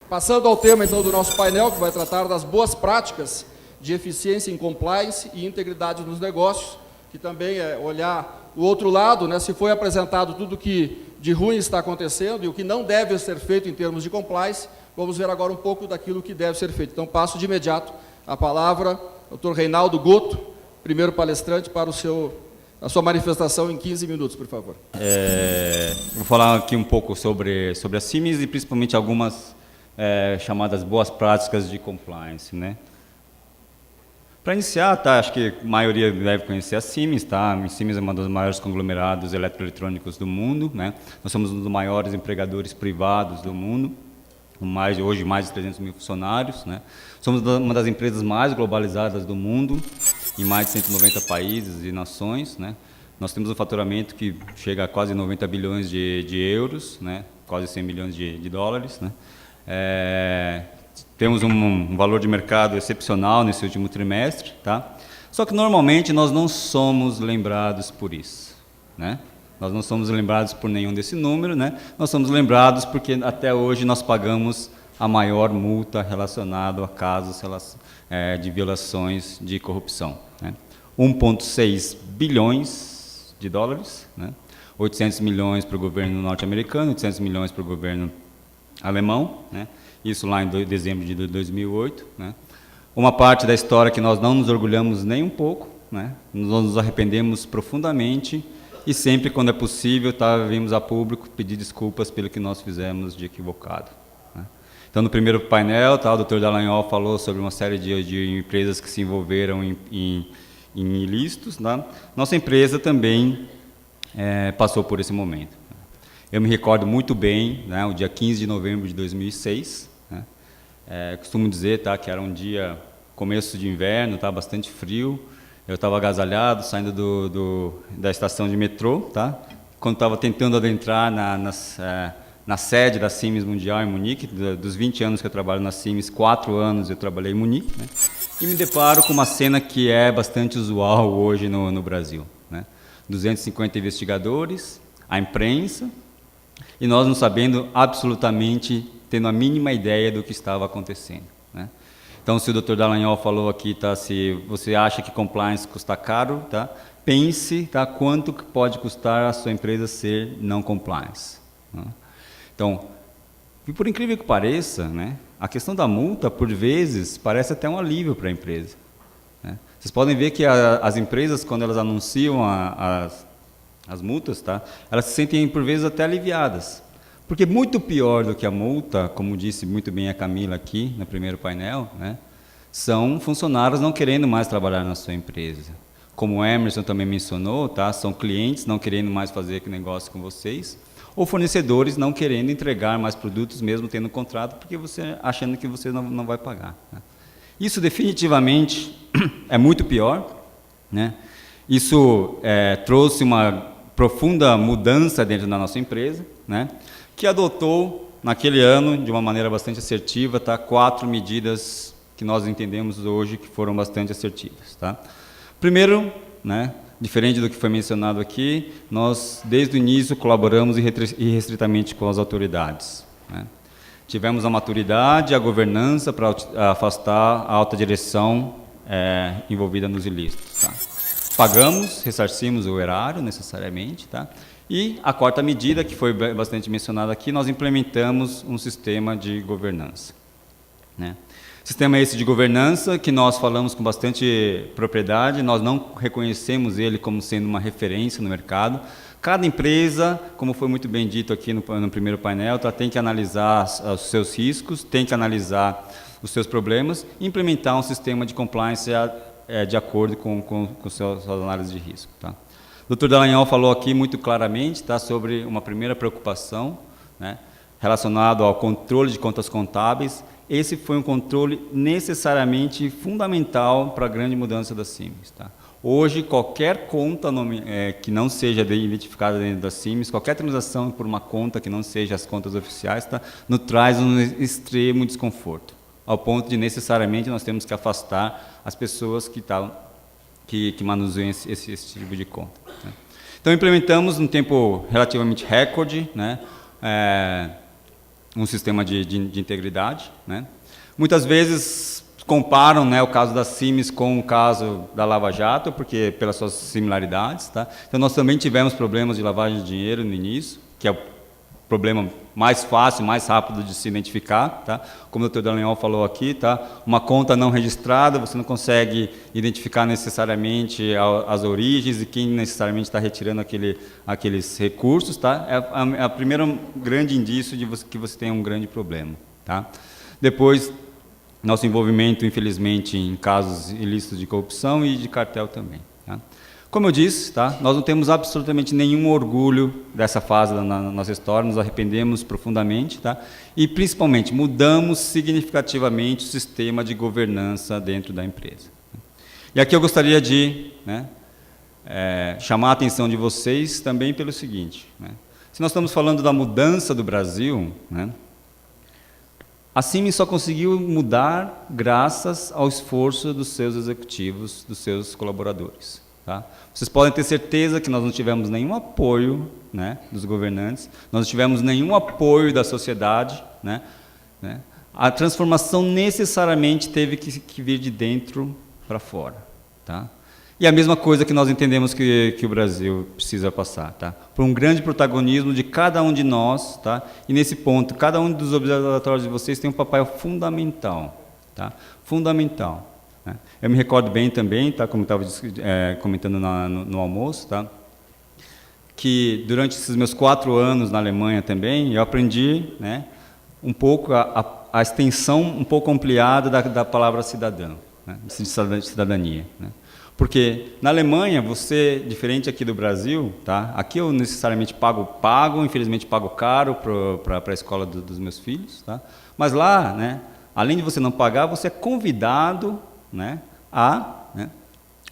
Passando ao tema, então, do nosso painel, que vai tratar das boas práticas de eficiência em compliance e integridade nos negócios, que também é olhar o outro lado, né, se foi apresentado tudo que de ruim está acontecendo e o que não deve ser feito em termos de compliance, vamos ver agora um pouco daquilo que deve ser feito. Então, passo de imediato a palavra ao Dr. Reinaldo Gotto, primeiro palestrante, para a sua manifestação em 15 minutos, por favor. Vou falar aqui um pouco sobre a CIMIS e principalmente algumas chamadas boas práticas de compliance, né? Para iniciar, tá, acho que a maioria deve conhecer a CIMIS, tá? A CIMIS é uma dos maiores conglomerados eletroeletrônicos do mundo, né? Nós somos um dos maiores empregadores privados do mundo, hoje mais de 300 mil funcionários, né? Somos uma das empresas mais globalizadas do mundo, em mais de 190 países e nações, né? Nós temos um faturamento que chega a quase 90 bilhões de euros, né? Quase 100 milhões de dólares, né? Temos um valor de mercado excepcional nesse último trimestre, tá? Só que normalmente nós não somos lembrados por isso, né? Nós não somos lembrados por nenhum desse número, né? Nós somos lembrados porque até hoje nós pagamos a maior multa relacionada a casos de violações de corrupção, né? 1,6 bilhões de dólares, né? 800 milhões para o governo norte-americano, 800 milhões para o governo alemão, né? Isso lá em dezembro de 2008, né? Uma parte da história que nós não nos orgulhamos nem um pouco, né? Nós nos arrependemos profundamente e sempre quando é possível, tá, vimos a público pedir desculpas pelo que nós fizemos de equivocado, né? Então, no primeiro painel, tá, o Dr. Dallagnol falou sobre uma série de empresas que se envolveram em ilícitos, tá? Nossa empresa também passou por esse momento. Eu me recordo muito bem, né, o dia 15 de novembro de 2006, né, costumo dizer, tá, que era um dia, começo de inverno, tá, bastante frio, eu estava agasalhado, saindo da estação de metrô, tá, quando estava tentando adentrar na sede da CIMIS Mundial em Munique, dos 20 anos que eu trabalho na CIMIS, 4 anos eu trabalhei em Munique, né, e me deparo com uma cena que é bastante usual hoje no Brasil, né, 250 investigadores, a imprensa, e nós não sabendo absolutamente, tendo a mínima ideia do que estava acontecendo, né? Então, se o Dr. Dallagnol falou aqui, tá, se você acha que compliance custa caro, tá, pense, tá, quanto que pode custar a sua empresa ser não compliance, né? Então, e por incrível que pareça, né, a questão da multa, por vezes, parece até um alívio para a empresa, né? Vocês podem ver que as empresas, quando elas anunciam as multas, tá, elas se sentem, por vezes, até aliviadas. Porque muito pior do que a multa, como disse muito bem a Camila aqui, no primeiro painel, né, são funcionários não querendo mais trabalhar na sua empresa. Como o Emerson também mencionou, tá, são clientes não querendo mais fazer negócio com vocês, ou fornecedores não querendo entregar mais produtos, mesmo tendo contrato, porque achando que você não vai pagar, né. Isso definitivamente é muito pior, né. Isso trouxe uma profunda mudança dentro da nossa empresa, né, que adotou, naquele ano, de uma maneira bastante assertiva, tá, 4 medidas que nós entendemos hoje que foram bastante assertivas, tá. Primeiro, né, diferente do que foi mencionado aqui, nós, desde o início, colaboramos irrestritamente com as autoridades, né. Tivemos a maturidade e a governança para afastar a alta direção envolvida nos ilícitos, tá. Pagamos, ressarcimos o erário necessariamente, tá? E a quarta medida, que foi bastante mencionada aqui, nós implementamos um sistema de governança, né? Sistema esse de governança que nós falamos com bastante propriedade, nós não reconhecemos ele como sendo uma referência no mercado. Cada empresa, como foi muito bem dito aqui no primeiro painel, tá, tem que analisar os seus riscos, tem que analisar os seus problemas e implementar um sistema de compliance de acordo com suas análises de risco, tá? O Dr. Dallagnol falou aqui muito claramente, tá, sobre uma primeira preocupação, né, relacionado ao controle de contas contábeis. Esse foi um controle necessariamente fundamental para a grande mudança da CIMIS, tá? Hoje, qualquer conta que não seja identificada dentro da CIMIS, qualquer transação por uma conta que não seja as contas oficiais, tá, nos traz um extremo desconforto, ao ponto de necessariamente nós temos que afastar as pessoas que manuseiam esse tipo de conta, né? Então, implementamos num tempo relativamente recorde, né, um sistema de integridade, né? Muitas vezes comparam, né, o caso da Cimes com o caso da Lava Jato, porque pelas suas similaridades, tá? Então nós também tivemos problemas de lavagem de dinheiro no início, que é o problema mais fácil, mais rápido de se identificar, tá? Como o Dr. Dallagnol falou aqui, tá? Uma conta não registrada, você não consegue identificar necessariamente as origens e quem necessariamente está retirando aqueles recursos, tá? É a primeiro grande indício de que você tem um grande problema, tá? Depois, nosso envolvimento, infelizmente, em casos ilícitos de corrupção e de cartel também, tá? Como eu disse, tá? Nós não temos absolutamente nenhum orgulho dessa fase da nossa história, nos arrependemos profundamente, tá? E, principalmente, mudamos significativamente o sistema de governança dentro da empresa. E aqui eu gostaria de, né, chamar a atenção de vocês também pelo seguinte, né? Se nós estamos falando da mudança do Brasil, né, a Cimes só conseguiu mudar graças ao esforço dos seus executivos, dos seus colaboradores. Tá? Vocês podem ter certeza que nós não tivemos nenhum apoio, né, dos governantes, nós não tivemos nenhum apoio da sociedade, né? A transformação necessariamente teve que vir de dentro para fora. Tá? E a mesma coisa que nós entendemos que o Brasil precisa passar, tá? Por um grande protagonismo de cada um de nós, tá? E nesse ponto, cada um dos observatórios de vocês tem um papel fundamental, tá? Fundamental. Eu me recordo bem também, tá, como estava comentando no almoço, tá, que durante esses meus 4 anos na Alemanha também, eu aprendi, né, um pouco a extensão um pouco ampliada da palavra cidadão, né, de cidadania. Né. Porque na Alemanha, você, diferente aqui do Brasil, tá, aqui eu necessariamente pago, infelizmente pago caro para a escola dos meus filhos, tá, mas lá, né, além de você não pagar, você é convidado, né, a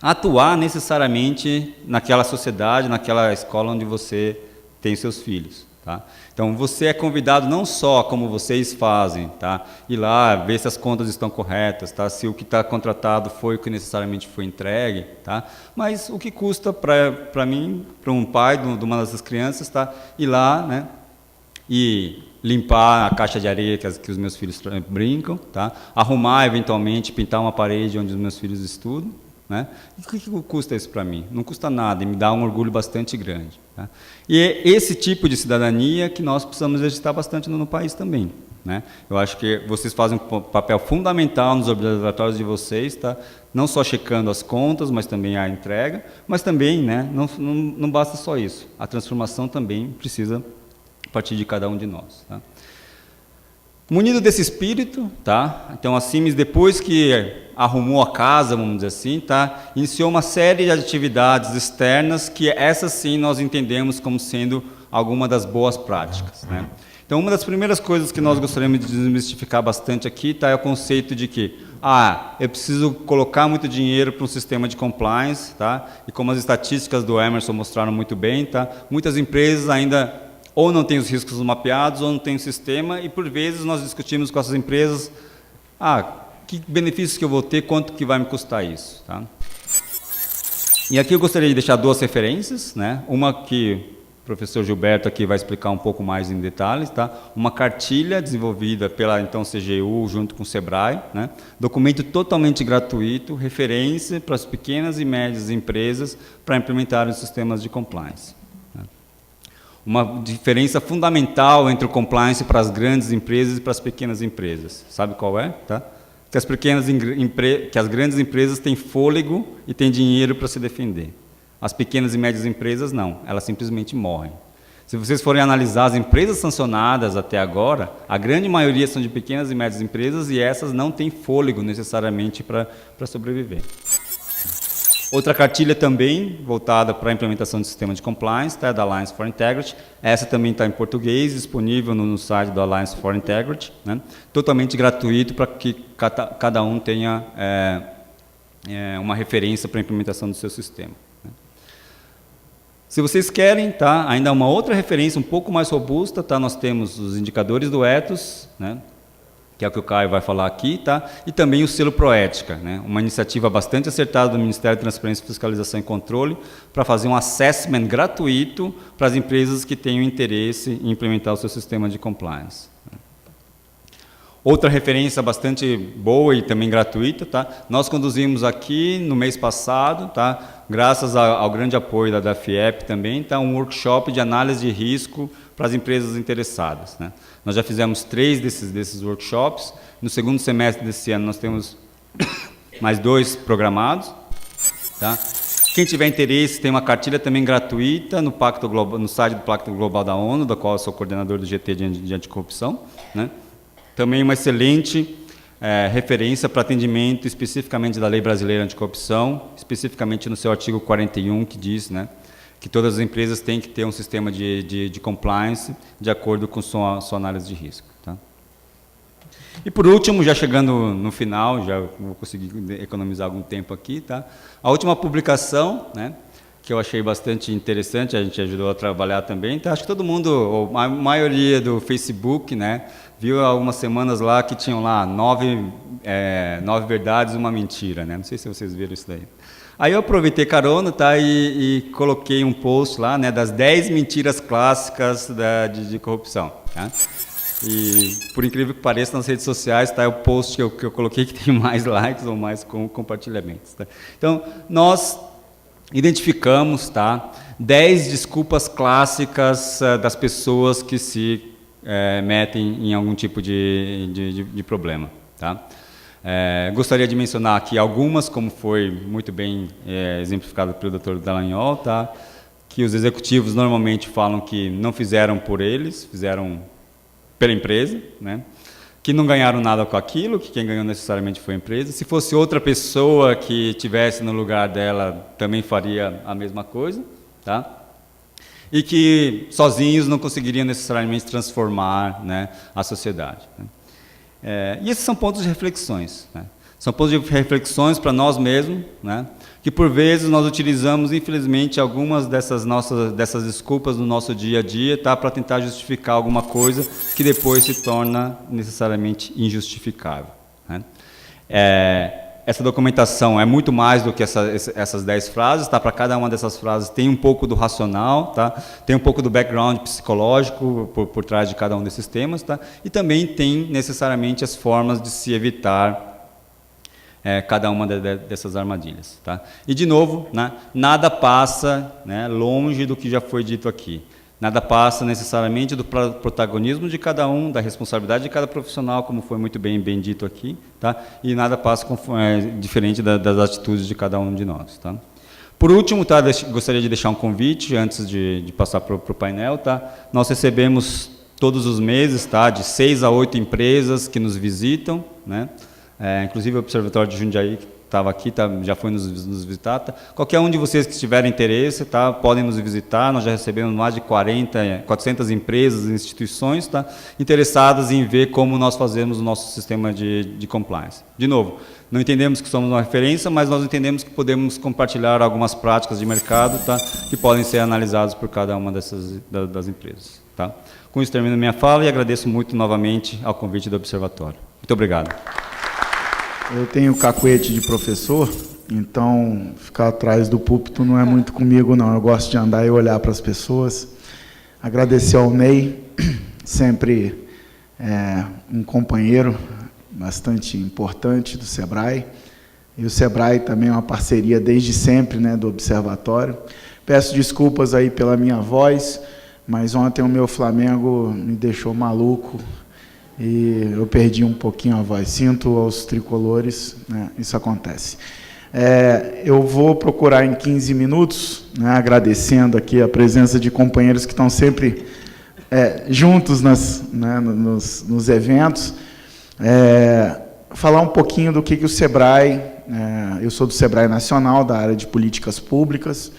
atuar necessariamente naquela sociedade, naquela escola onde você tem seus filhos. Tá? Então, você é convidado não só como vocês fazem, tá? Ir lá, ver se as contas estão corretas, tá? Se o que está contratado foi o que necessariamente foi entregue, tá? Mas o que custa para mim, para um pai de uma dessas crianças, tá? Ir lá, né, e limpar a caixa de areia que os meus filhos brincam, tá? Arrumar, eventualmente, pintar uma parede onde os meus filhos estudam. Né? E o que custa isso para mim? Não custa nada, e me dá um orgulho bastante grande. Tá? E é esse tipo de cidadania que nós precisamos exercitar bastante no país também. Né? Eu acho que vocês fazem um papel fundamental nos observatórios de vocês, tá? Não só checando as contas, mas também a entrega, mas também, né, não basta só isso. A transformação também precisa partir de cada um de nós. Tá? Munido desse espírito, tá? Então a Cimes, depois que arrumou a casa, vamos dizer assim, tá? Iniciou uma série de atividades externas que essas sim nós entendemos como sendo alguma das boas práticas. Né? Então uma das primeiras coisas que nós gostaríamos de desmistificar bastante aqui, tá? É o conceito de que eu preciso colocar muito dinheiro para um sistema de compliance, tá? E como as estatísticas do Emerson mostraram muito bem, tá? Muitas empresas ainda ou não tem os riscos mapeados, ou não tem o sistema, e por vezes nós discutimos com essas empresas, que benefícios que eu vou ter, quanto que vai me custar isso. Tá? E aqui eu gostaria de deixar 2 referências, né? Uma que o professor Gilberto aqui vai explicar um pouco mais em detalhes, tá? Uma cartilha desenvolvida pela então CGU junto com o Sebrae, né? Documento totalmente gratuito, referência para as pequenas e médias empresas para implementar os sistemas de compliance. Uma diferença fundamental entre o compliance para as grandes empresas e para as pequenas empresas. Sabe qual é? Tá? Que as grandes empresas têm fôlego e têm dinheiro para se defender. As pequenas e médias empresas não, elas simplesmente morrem. Se vocês forem analisar as empresas sancionadas até agora, a grande maioria são de pequenas e médias empresas e essas não têm fôlego necessariamente para sobreviver. Outra cartilha também voltada para a implementação do sistema de compliance, tá, da Alliance for Integrity. Essa também está em português, disponível no site do Alliance for Integrity, né, totalmente gratuito para que cada um tenha uma referência para a implementação do seu sistema. Né. Se vocês querem, tá, ainda uma outra referência um pouco mais robusta, tá, nós temos os indicadores do Ethos, né, que é o que o Caio vai falar aqui, tá? E também o selo Proética, né? Uma iniciativa bastante acertada do Ministério da Transparência, Fiscalização e Controle para fazer um assessment gratuito para as empresas que tenham interesse em implementar o seu sistema de compliance. Outra referência bastante boa e também gratuita, tá? Nós conduzimos aqui no mês passado, tá? Graças ao grande apoio da FIEP também, tá? Um workshop de análise de risco para as empresas interessadas, né? Nós já fizemos 3 desses workshops. No segundo semestre desse ano nós temos mais 2 programados, tá? Quem tiver interesse, tem uma cartilha também gratuita no Pacto Global, no site do Pacto Global da ONU, da qual eu sou coordenador do GT de Anticorrupção, né? Também uma excelente referência para atendimento especificamente da Lei Brasileira Anticorrupção, especificamente no seu artigo 41, que diz, né, que todas as empresas têm que ter um sistema de compliance de acordo com sua análise de risco. Tá? E por último, já chegando no final, já vou conseguir economizar algum tempo aqui, tá? A última publicação, né, que eu achei bastante interessante, a gente ajudou a trabalhar também, tá? Acho que todo mundo, ou a maioria do Facebook, né, viu há algumas semanas lá que tinham lá 9 verdades e uma mentira, né? Não sei se vocês viram isso daí. Aí eu aproveitei carona, tá, e coloquei um post lá, né, das 10 mentiras clássicas de corrupção, tá? E, por incrível que pareça, nas redes sociais está o post que eu coloquei que tem mais likes ou mais compartilhamentos. Tá? Então, nós identificamos, tá, 10 desculpas clássicas das pessoas que se metem em algum tipo de problema. Tá? Gostaria de mencionar aqui algumas, como foi muito bem exemplificado pelo Dr. Dallagnol, tá? Que os executivos normalmente falam que não fizeram por eles, fizeram pela empresa, né? Que não ganharam nada com aquilo, que quem ganhou necessariamente foi a empresa. Se fosse outra pessoa que tivesse no lugar dela, também faria a mesma coisa, tá? E que sozinhos não conseguiriam necessariamente transformar, né, a sociedade. Né? E esses são pontos de reflexões, né? São pontos de reflexões para nós mesmos, né? Que por vezes nós utilizamos, infelizmente, algumas dessas desculpas no nosso dia a dia, tá? Para tentar justificar alguma coisa que depois se torna necessariamente injustificável, né? Essa documentação é muito mais do que essas 10 frases, tá? Para cada uma dessas frases tem um pouco do racional, tá? Tem um pouco do background psicológico por trás de cada um desses temas, tá? E também tem necessariamente as formas de se evitar cada uma dessas armadilhas. Tá? E, de novo, né, nada passa, né, longe do que já foi dito aqui. Nada passa necessariamente do protagonismo de cada um, da responsabilidade de cada profissional, como foi muito bem dito aqui, tá? E nada passa diferente das atitudes de cada um de nós. Tá? Por último, tá, gostaria de deixar um convite, antes de passar para o painel. Tá? Nós recebemos todos os meses, tá, de 6 a 8 empresas que nos visitam, né? Inclusive o Observatório de Jundiaí, que estava aqui, já foi nos visitar. Tá? Qualquer um de vocês que tiver interesse, tá, podem nos visitar. Nós já recebemos mais de 400 empresas e instituições, tá, interessadas em ver como nós fazemos o nosso sistema de compliance. De novo, não entendemos que somos uma referência, mas nós entendemos que podemos compartilhar algumas práticas de mercado, tá, que podem ser analisadas por cada uma das empresas. Tá? Com isso, termino minha fala e agradeço muito novamente ao convite do Observatório. Muito obrigado. Eu tenho cacuete de professor, então ficar atrás do púlpito não é muito comigo, não. Eu gosto de andar e olhar para as pessoas. Agradecer ao Ney, sempre um companheiro bastante importante do SEBRAE. E o SEBRAE também é uma parceria desde sempre, né, do Observatório. Peço desculpas aí pela minha voz, mas ontem o meu Flamengo me deixou maluco. E eu perdi um pouquinho a voz. Sinto aos tricolores, né, isso acontece. Eu vou procurar em 15 minutos, né, agradecendo aqui a presença de companheiros que estão sempre juntos nos eventos, falar um pouquinho do que o SEBRAE, eu sou do SEBRAE Nacional, da área de políticas públicas,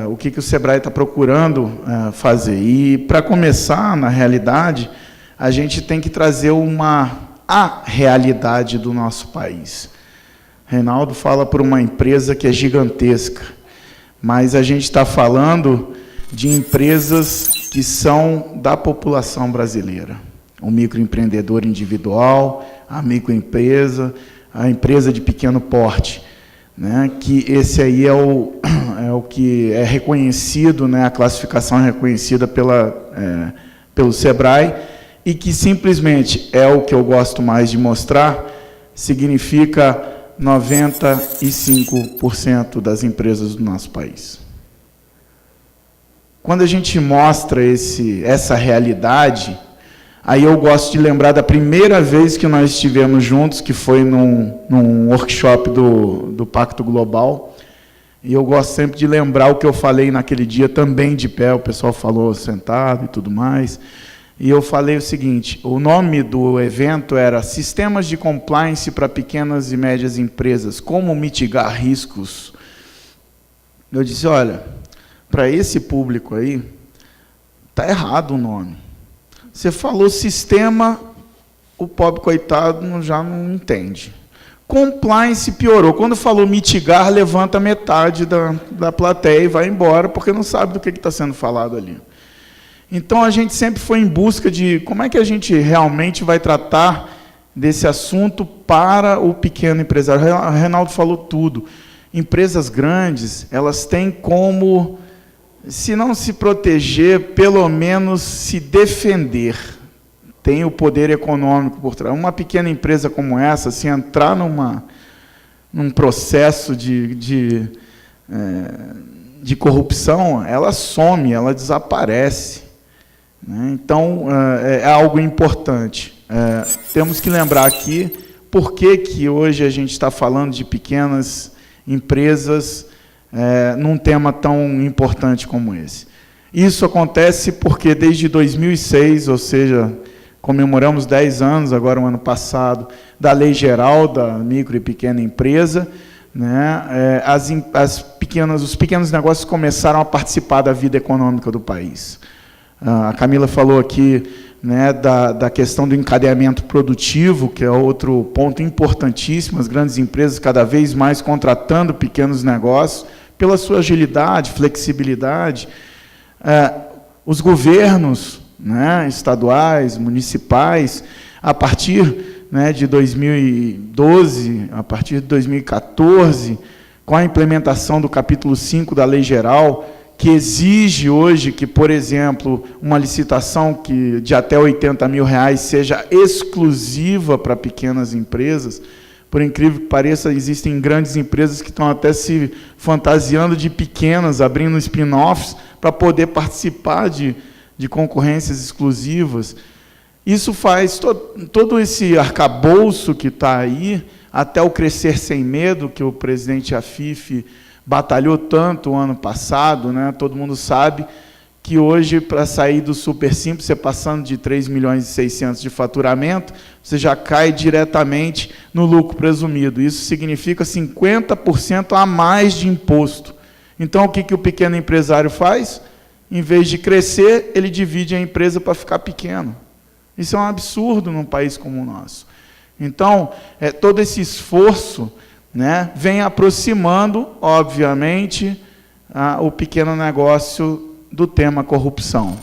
o que o SEBRAE está procurando fazer. E, para começar, na realidade, a gente tem que trazer a realidade do nosso país. Reinaldo fala por uma empresa que é gigantesca, mas a gente está falando de empresas que são da população brasileira. O microempreendedor individual, a microempresa, a empresa de pequeno porte, né? Que esse aí é o que é reconhecido, né? A classificação é reconhecida pelo SEBRAE. e que simplesmente é o que eu gosto mais de mostrar, significa 95% das empresas do nosso país. Quando a gente mostra essa realidade, aí eu gosto de lembrar da primeira vez que nós estivemos juntos, que foi num workshop do Pacto Global, e eu gosto sempre de lembrar o que eu falei naquele dia, também de pé, o pessoal falou sentado e tudo mais, e eu falei o seguinte, o nome do evento era Sistemas de Compliance para Pequenas e Médias Empresas, como mitigar riscos. Eu disse, olha, para esse público aí, está errado o nome. Você falou sistema, o pobre coitado já não entende. Compliance piorou. Quando falou mitigar, levanta metade da plateia e vai embora, porque não sabe do que está sendo falado ali. Então, a gente sempre foi em busca de como é que a gente realmente vai tratar desse assunto para o pequeno empresário. O Reinaldo falou tudo. Empresas grandes, elas têm como, se não se proteger, pelo menos se defender. Tem o poder econômico por trás. Uma pequena empresa como essa, se entrar num processo de corrupção, ela some, ela desaparece. Então, é algo importante. Temos que lembrar aqui por que hoje a gente está falando de pequenas empresas num tema tão importante como esse. Isso acontece porque desde 2006, ou seja, comemoramos 10 anos, agora o ano passado, da Lei Geral da Micro e Pequena Empresa, né, os pequenos negócios começaram a participar da vida econômica do país. A Camila falou aqui, né, da questão do encadeamento produtivo, que é outro ponto importantíssimo, as grandes empresas cada vez mais contratando pequenos negócios, pela sua agilidade, flexibilidade. Os governos, né, estaduais, municipais, a partir, né, de 2012, a partir de 2014, com a implementação do capítulo 5 da Lei Geral, que exige hoje que, por exemplo, uma licitação de até R$80 mil seja exclusiva para pequenas empresas. Por incrível que pareça, existem grandes empresas que estão até se fantasiando de pequenas, abrindo spin-offs para poder participar de concorrências exclusivas. Isso faz todo esse arcabouço que está aí, até o Crescer Sem Medo, que o presidente Afif batalhou tanto o ano passado, né? Todo mundo sabe que hoje, para sair do Super Simples, você passando de 3.600.000 de faturamento, você já cai diretamente no lucro presumido. Isso significa 50% a mais de imposto. Então, o que o pequeno empresário faz? Em vez de crescer, ele divide a empresa para ficar pequeno. Isso é um absurdo num país como o nosso. Então, todo esse esforço, né, vem aproximando, obviamente, o pequeno negócio do tema corrupção.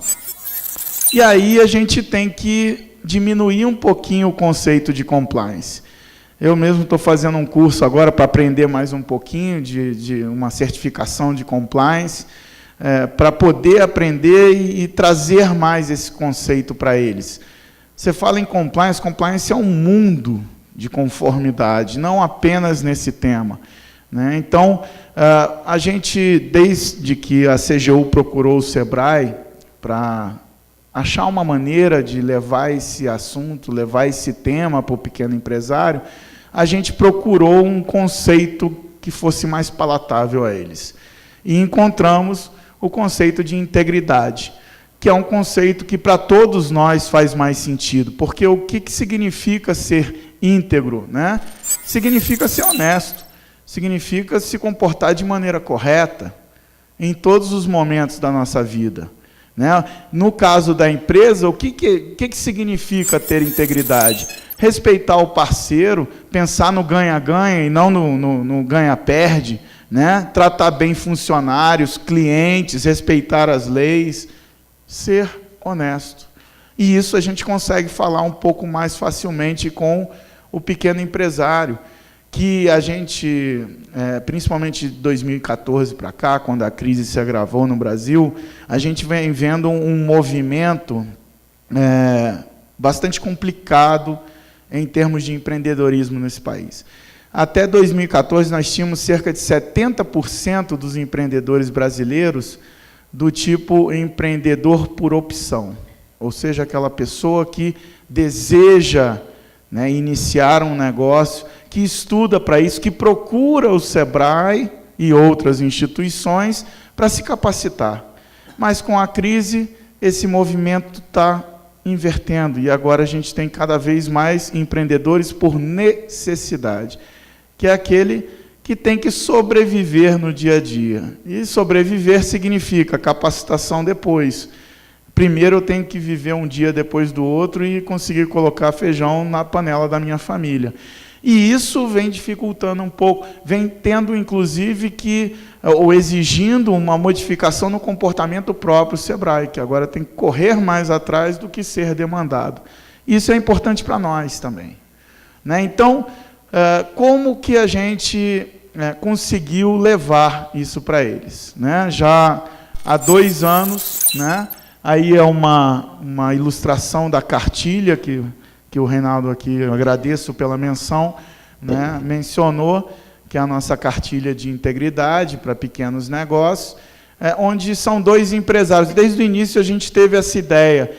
E aí a gente tem que diminuir um pouquinho o conceito de compliance. Eu mesmo estou fazendo um curso agora para aprender mais um pouquinho de uma certificação de compliance, para poder aprender e trazer mais esse conceito para eles. Você fala em compliance, compliance é um mundo de conformidade, não apenas nesse tema, né? Então, a gente, desde que a CGU procurou o SEBRAE para achar uma maneira de levar esse assunto, levar esse tema para o pequeno empresário, a gente procurou um conceito que fosse mais palatável a eles. E encontramos o conceito de integridade, que é um conceito que para todos nós faz mais sentido, porque o que significa ser íntegro, né? Significa ser honesto, significa se comportar de maneira correta em todos os momentos da nossa vida, né? No caso da empresa, o que significa ter integridade? Respeitar o parceiro, pensar no ganha-ganha e não no ganha-perde, né? Tratar bem funcionários, clientes, respeitar as leis, ser honesto. E isso a gente consegue falar um pouco mais facilmente com o pequeno empresário, que a gente, principalmente de 2014 para cá, quando a crise se agravou no Brasil, a gente vem vendo um movimento bastante complicado em termos de empreendedorismo nesse país. Até 2014, nós tínhamos cerca de 70% dos empreendedores brasileiros do tipo empreendedor por opção, ou seja, aquela pessoa que deseja, né, iniciar um negócio, que estuda para isso, que procura o SEBRAE e outras instituições para se capacitar. Mas com a crise, esse movimento está invertendo, e agora a gente tem cada vez mais empreendedores por necessidade, que é aquele que tem que sobreviver no dia a dia. E sobreviver significa capacitação depois. Primeiro eu tenho que viver um dia depois do outro e conseguir colocar feijão na panela da minha família. E isso vem dificultando um pouco, vem tendo, inclusive, ou exigindo uma modificação no comportamento próprio do SEBRAE, que agora tem que correr mais atrás do que ser demandado. Isso é importante para nós também, né? Então, como que a gente conseguiu levar isso para eles, né? Já há 2 anos, né? Aí é uma ilustração da cartilha que o Reinaldo aqui, eu agradeço pela menção, né, mencionou, que é a nossa cartilha de integridade para pequenos negócios, onde são 2 empresários. Desde o início a gente teve essa ideia.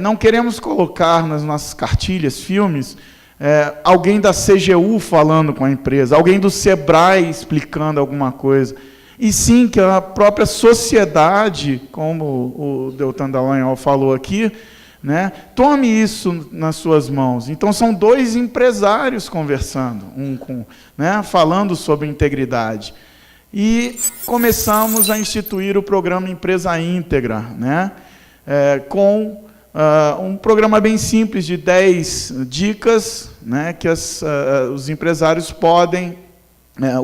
Não queremos colocar nas nossas cartilhas, filmes, alguém da CGU falando com a empresa, alguém do SEBRAE explicando alguma coisa, e sim que a própria sociedade, como o Deltan Dallagnol falou aqui, né, tome isso nas suas mãos. Então, são 2 empresários conversando, né, falando sobre integridade. E começamos a instituir o programa Empresa Íntegra, né, com um programa bem simples de 10 dicas, né, que os empresários podem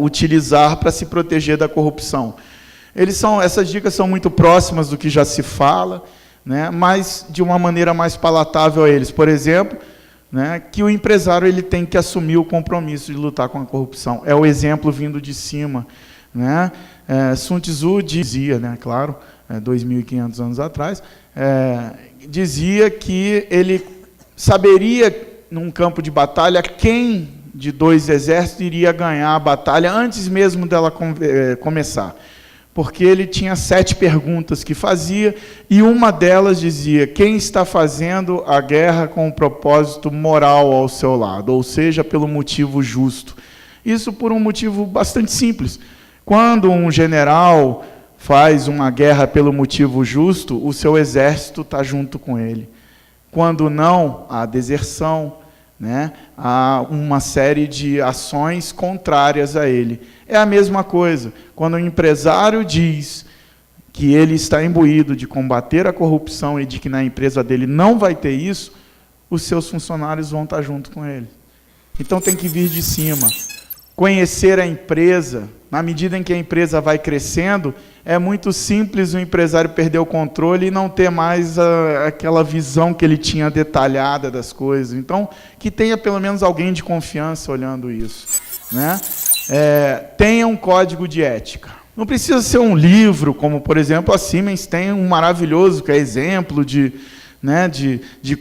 utilizar para se proteger da corrupção. Essas dicas são muito próximas do que já se fala, né, mas de uma maneira mais palatável a eles. Por exemplo, né, que o empresário ele tem que assumir o compromisso de lutar com a corrupção. É o exemplo vindo de cima, né? Sun Tzu dizia, né, claro, 2.500 anos atrás, dizia que ele saberia, num campo de batalha, quem de 2 exércitos iria ganhar a batalha antes mesmo dela começar. Porque ele tinha 7 perguntas que fazia, e uma delas dizia: quem está fazendo a guerra com um propósito moral ao seu lado, ou seja, pelo motivo justo. Isso por um motivo bastante simples. Quando um general faz uma guerra pelo motivo justo, o seu exército está junto com ele. Quando não, há deserção, né? Há uma série de ações contrárias a ele. É a mesma coisa. Quando o empresário diz que ele está imbuído de combater a corrupção e de que na empresa dele não vai ter isso, os seus funcionários vão estar junto com ele. Então tem que vir de cima. Conhecer a empresa, na medida em que a empresa vai crescendo, é muito simples o empresário perder o controle e não ter mais aquela visão que ele tinha detalhada das coisas. Então, que tenha pelo menos alguém de confiança olhando isso, né? Tenha um código de ética. Não precisa ser um livro, como, por exemplo, a Siemens tem um maravilhoso, que é exemplo de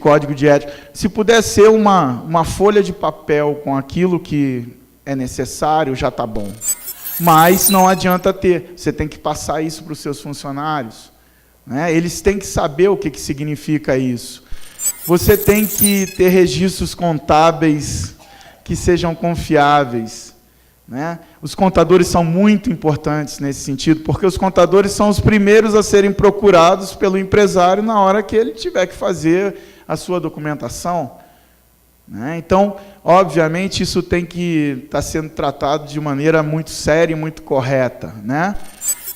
código de ética. Se puder ser uma folha de papel com aquilo que é necessário, já está bom. Mas não adianta ter, você tem que passar isso para os seus funcionários, né? Eles têm que saber o que significa isso. Você tem que ter registros contábeis que sejam confiáveis, né? Os contadores são muito importantes nesse sentido, porque os contadores são os primeiros a serem procurados pelo empresário na hora que ele tiver que fazer a sua documentação, né? Então, obviamente, isso tem que estar sendo tratado de maneira muito séria e muito correta, né?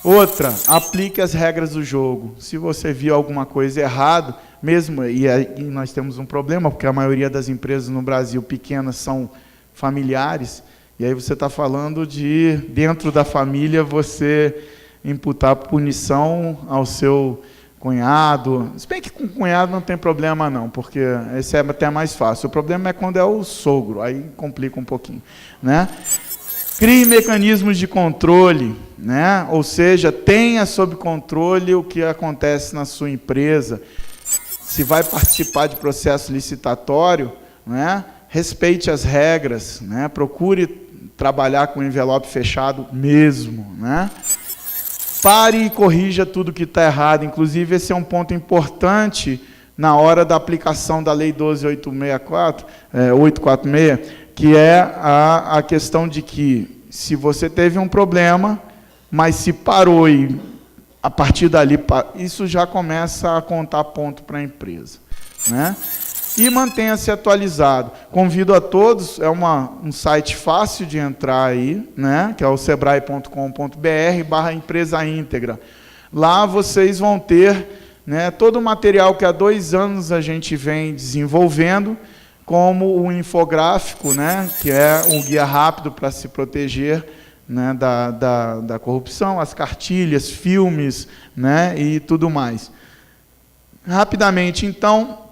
Outra, aplique as regras do jogo. Se você viu alguma coisa errada, mesmo, e nós temos um problema, porque a maioria das empresas no Brasil pequenas são familiares, e aí você está falando de, dentro da família, você imputar punição ao seu cunhado. Se bem que com cunhado não tem problema não, porque esse é até mais fácil. O problema é quando é o sogro, aí complica um pouquinho, né? Crie mecanismos de controle, né? Ou seja, tenha sob controle o que acontece na sua empresa. se vai participar de processo licitatório, né, respeite as regras, né, procure trabalhar com envelope fechado mesmo, né? Pare e corrija tudo que está errado. Inclusive, esse é um ponto importante na hora da aplicação da Lei 12.846, que é a questão de que, se você teve um problema, mas se parou e, a partir dali, isso já começa a contar ponto para a empresa, né? E mantenha-se atualizado. Convido a todos, é um site fácil de entrar aí, né, que é o sebrae.com.br/empresa íntegra. Lá vocês vão ter, né, todo o material que há 2 anos a gente vem desenvolvendo, como o infográfico, né, que é um guia rápido para se proteger, né, da corrupção, as cartilhas, filmes, né, e tudo mais. Rapidamente, então,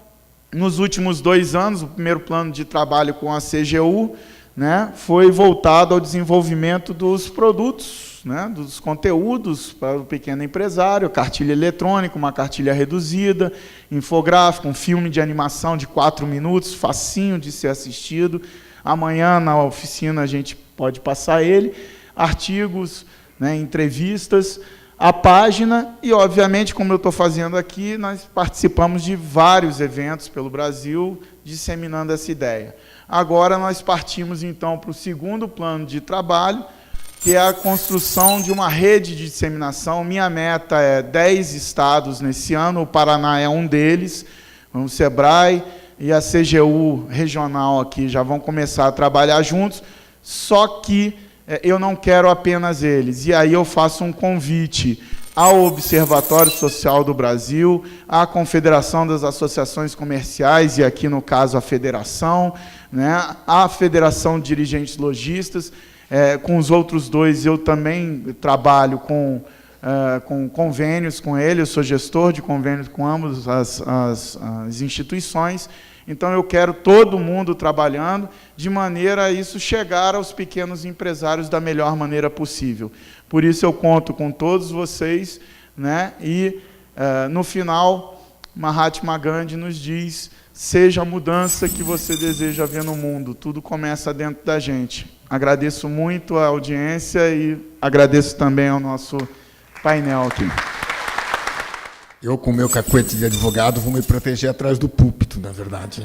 nos últimos 2 anos, o primeiro plano de trabalho com a CGU, né, foi voltado ao desenvolvimento dos produtos, né, dos conteúdos para o pequeno empresário, cartilha eletrônica, uma cartilha reduzida, infográfico, um filme de animação de 4 minutos, facinho de ser assistido. Amanhã, na oficina, a gente pode passar ele. Artigos, né, entrevistas, a página e, obviamente, como eu estou fazendo aqui, nós participamos de vários eventos pelo Brasil, disseminando essa ideia. Agora nós partimos, então, para o segundo plano de trabalho, que é a construção de uma rede de disseminação. Minha meta é 10 estados nesse ano, o Paraná é um deles, o Sebrae e a CGU regional aqui já vão começar a trabalhar juntos, só que eu não quero apenas eles. E aí eu faço um convite ao Observatório Social do Brasil, à Confederação das Associações Comerciais, e aqui, no caso, a Federação, né, à Federação de Dirigentes Lojistas. Com os outros 2, eu também trabalho com convênios com ele, eu sou gestor de convênios com ambas as instituições. Então, eu quero todo mundo trabalhando de maneira a isso chegar aos pequenos empresários da melhor maneira possível. Por isso, eu conto com todos vocês, né? E, no final, Mahatma Gandhi nos diz: seja a mudança que você deseja ver no mundo. Tudo começa dentro da gente. Agradeço muito a audiência e agradeço também ao nosso painel aqui. Eu, com o meu cacuete de advogado, vou me proteger atrás do púlpito, na verdade.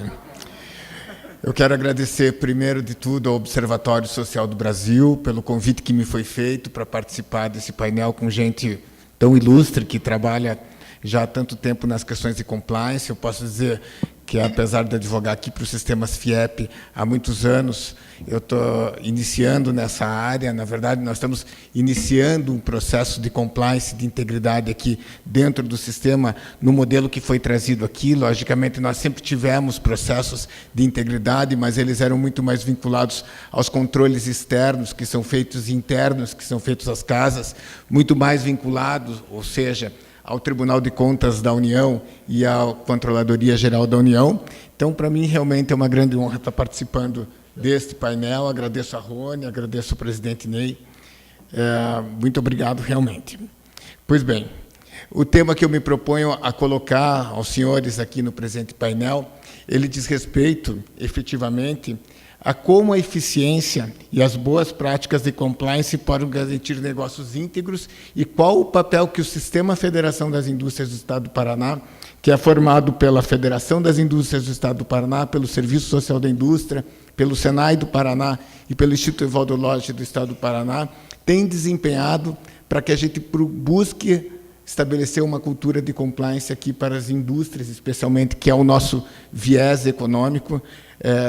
Eu quero agradecer, primeiro de tudo, ao Observatório Social do Brasil pelo convite que me foi feito para participar desse painel com gente tão ilustre, que trabalha já há tanto tempo nas questões de compliance. Eu posso dizer que, apesar de advogar aqui para os sistemas FIEP há muitos anos, eu estou iniciando nessa área. Na verdade, nós estamos iniciando um processo de compliance, de integridade aqui dentro do sistema, no modelo que foi trazido aqui. Logicamente, nós sempre tivemos processos de integridade, mas eles eram muito mais vinculados aos controles externos, que são feitos internos, que são feitos às casas, muito mais vinculados, ou seja, ao Tribunal de Contas da União e à Controladoria Geral da União. Então, para mim, realmente é uma grande honra estar participando deste painel. Agradeço a Rony, agradeço ao presidente Ney. Muito obrigado, realmente. Pois bem, o tema que eu me proponho a colocar aos senhores aqui no presente painel, ele diz respeito, efetivamente, a como a eficiência e as boas práticas de compliance podem garantir negócios íntegros e qual o papel que o Sistema Federação das Indústrias do Estado do Paraná, que é formado pela Federação das Indústrias do Estado do Paraná, pelo Serviço Social da Indústria, pelo Senai do Paraná e pelo Instituto Evaldo Lodge do Estado do Paraná, tem desempenhado para que a gente busque estabelecer uma cultura de compliance aqui para as indústrias, especialmente, que é o nosso viés econômico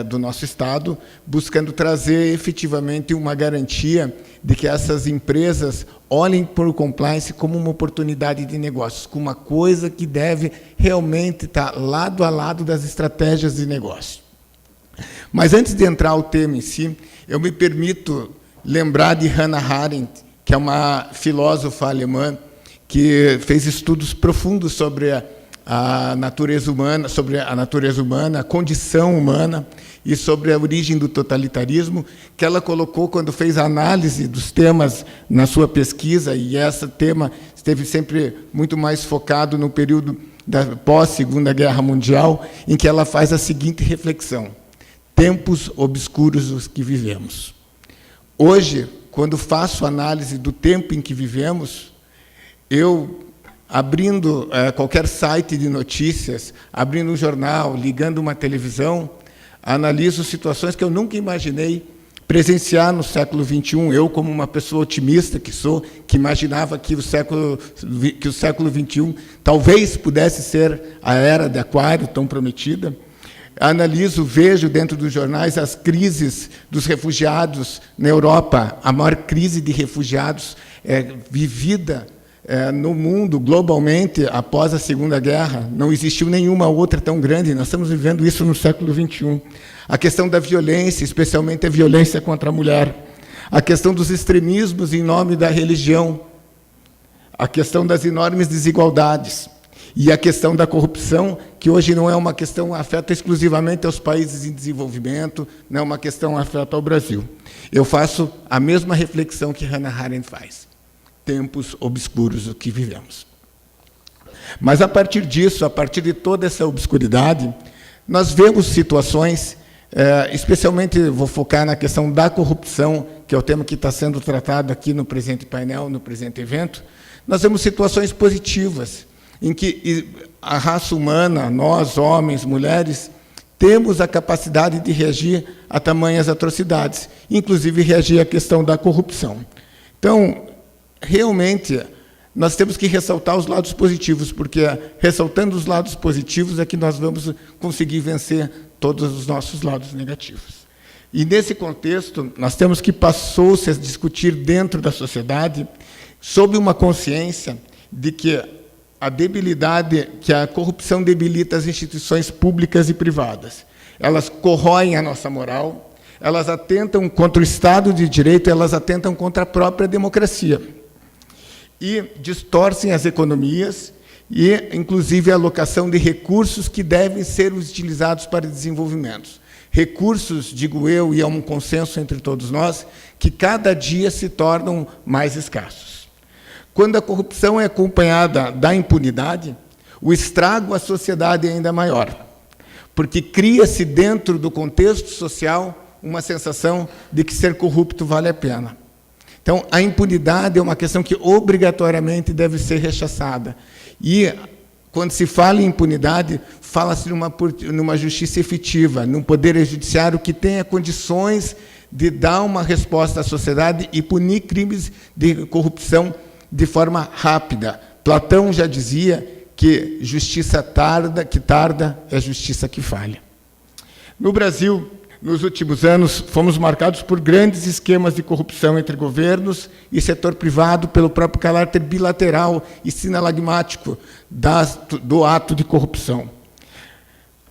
do nosso Estado, buscando trazer efetivamente uma garantia de que essas empresas olhem para o compliance como uma oportunidade de negócios, como uma coisa que deve realmente estar lado a lado das estratégias de negócio. Mas, antes de entrar ao tema em si, eu me permito lembrar de Hannah Arendt, que é uma filósofa alemã que fez estudos profundos sobre a natureza humana, a condição humana e sobre a origem do totalitarismo, que ela colocou quando fez a análise dos temas na sua pesquisa, e esse tema esteve sempre muito mais focado no período da pós-Segunda Guerra Mundial, em que ela faz a seguinte reflexão: tempos obscuros os que vivemos. Hoje, quando faço análise do tempo em que vivemos, eu, abrindo qualquer site de notícias, abrindo um jornal, ligando uma televisão, analiso situações que eu nunca imaginei presenciar no século XXI. Eu, como uma pessoa otimista que sou, que imaginava que o século XXI talvez pudesse ser a era de Aquário, tão prometida, analiso, vejo dentro dos jornais as crises dos refugiados na Europa, a maior crise de refugiados vivida no mundo, globalmente, após a Segunda Guerra. Não existiu nenhuma outra tão grande. Nós estamos vivendo isso no século XXI. A questão da violência, especialmente a violência contra a mulher. A questão dos extremismos em nome da religião. A questão das enormes desigualdades. E a questão da corrupção, que hoje não é uma questão que afeta exclusivamente aos países em desenvolvimento, não é uma questão que afeta ao Brasil. Eu faço a mesma reflexão que Hannah Arendt faz. Tempos obscuros o que vivemos. Mas, a partir disso, a partir de toda essa obscuridade, nós vemos situações, especialmente vou focar na questão da corrupção, que é o tema que está sendo tratado aqui no presente painel, no presente evento. Nós vemos situações positivas, em que a raça humana, nós, homens, mulheres, temos a capacidade de reagir a tamanhas atrocidades, inclusive reagir à questão da corrupção. Então, realmente, nós temos que ressaltar os lados positivos, porque ressaltando os lados positivos é que nós vamos conseguir vencer todos os nossos lados negativos. E, nesse contexto, nós temos que passou-se a discutir dentro da sociedade sobre uma consciência de que a debilidade, que a corrupção debilita as instituições públicas e privadas. Elas corroem a nossa moral, elas atentam contra o Estado de Direito, elas atentam contra a própria democracia. E distorcem as economias e, inclusive, a alocação de recursos que devem ser utilizados para desenvolvimento. Recursos, digo eu, e é um consenso entre todos nós, que cada dia se tornam mais escassos. Quando a corrupção é acompanhada da impunidade, o estrago à sociedade é ainda maior, porque cria-se dentro do contexto social uma sensação de que ser corrupto vale a pena. Então, a impunidade é uma questão que obrigatoriamente deve ser rechaçada. E, quando se fala em impunidade, fala-se numa justiça efetiva, num poder judiciário que tenha condições de dar uma resposta à sociedade e punir crimes de corrupção de forma rápida. Platão já dizia que justiça que tarda é justiça que falha. No Brasil, nos últimos anos, fomos marcados por grandes esquemas de corrupção entre governos e setor privado, pelo próprio caráter bilateral e sinalagmático do ato de corrupção.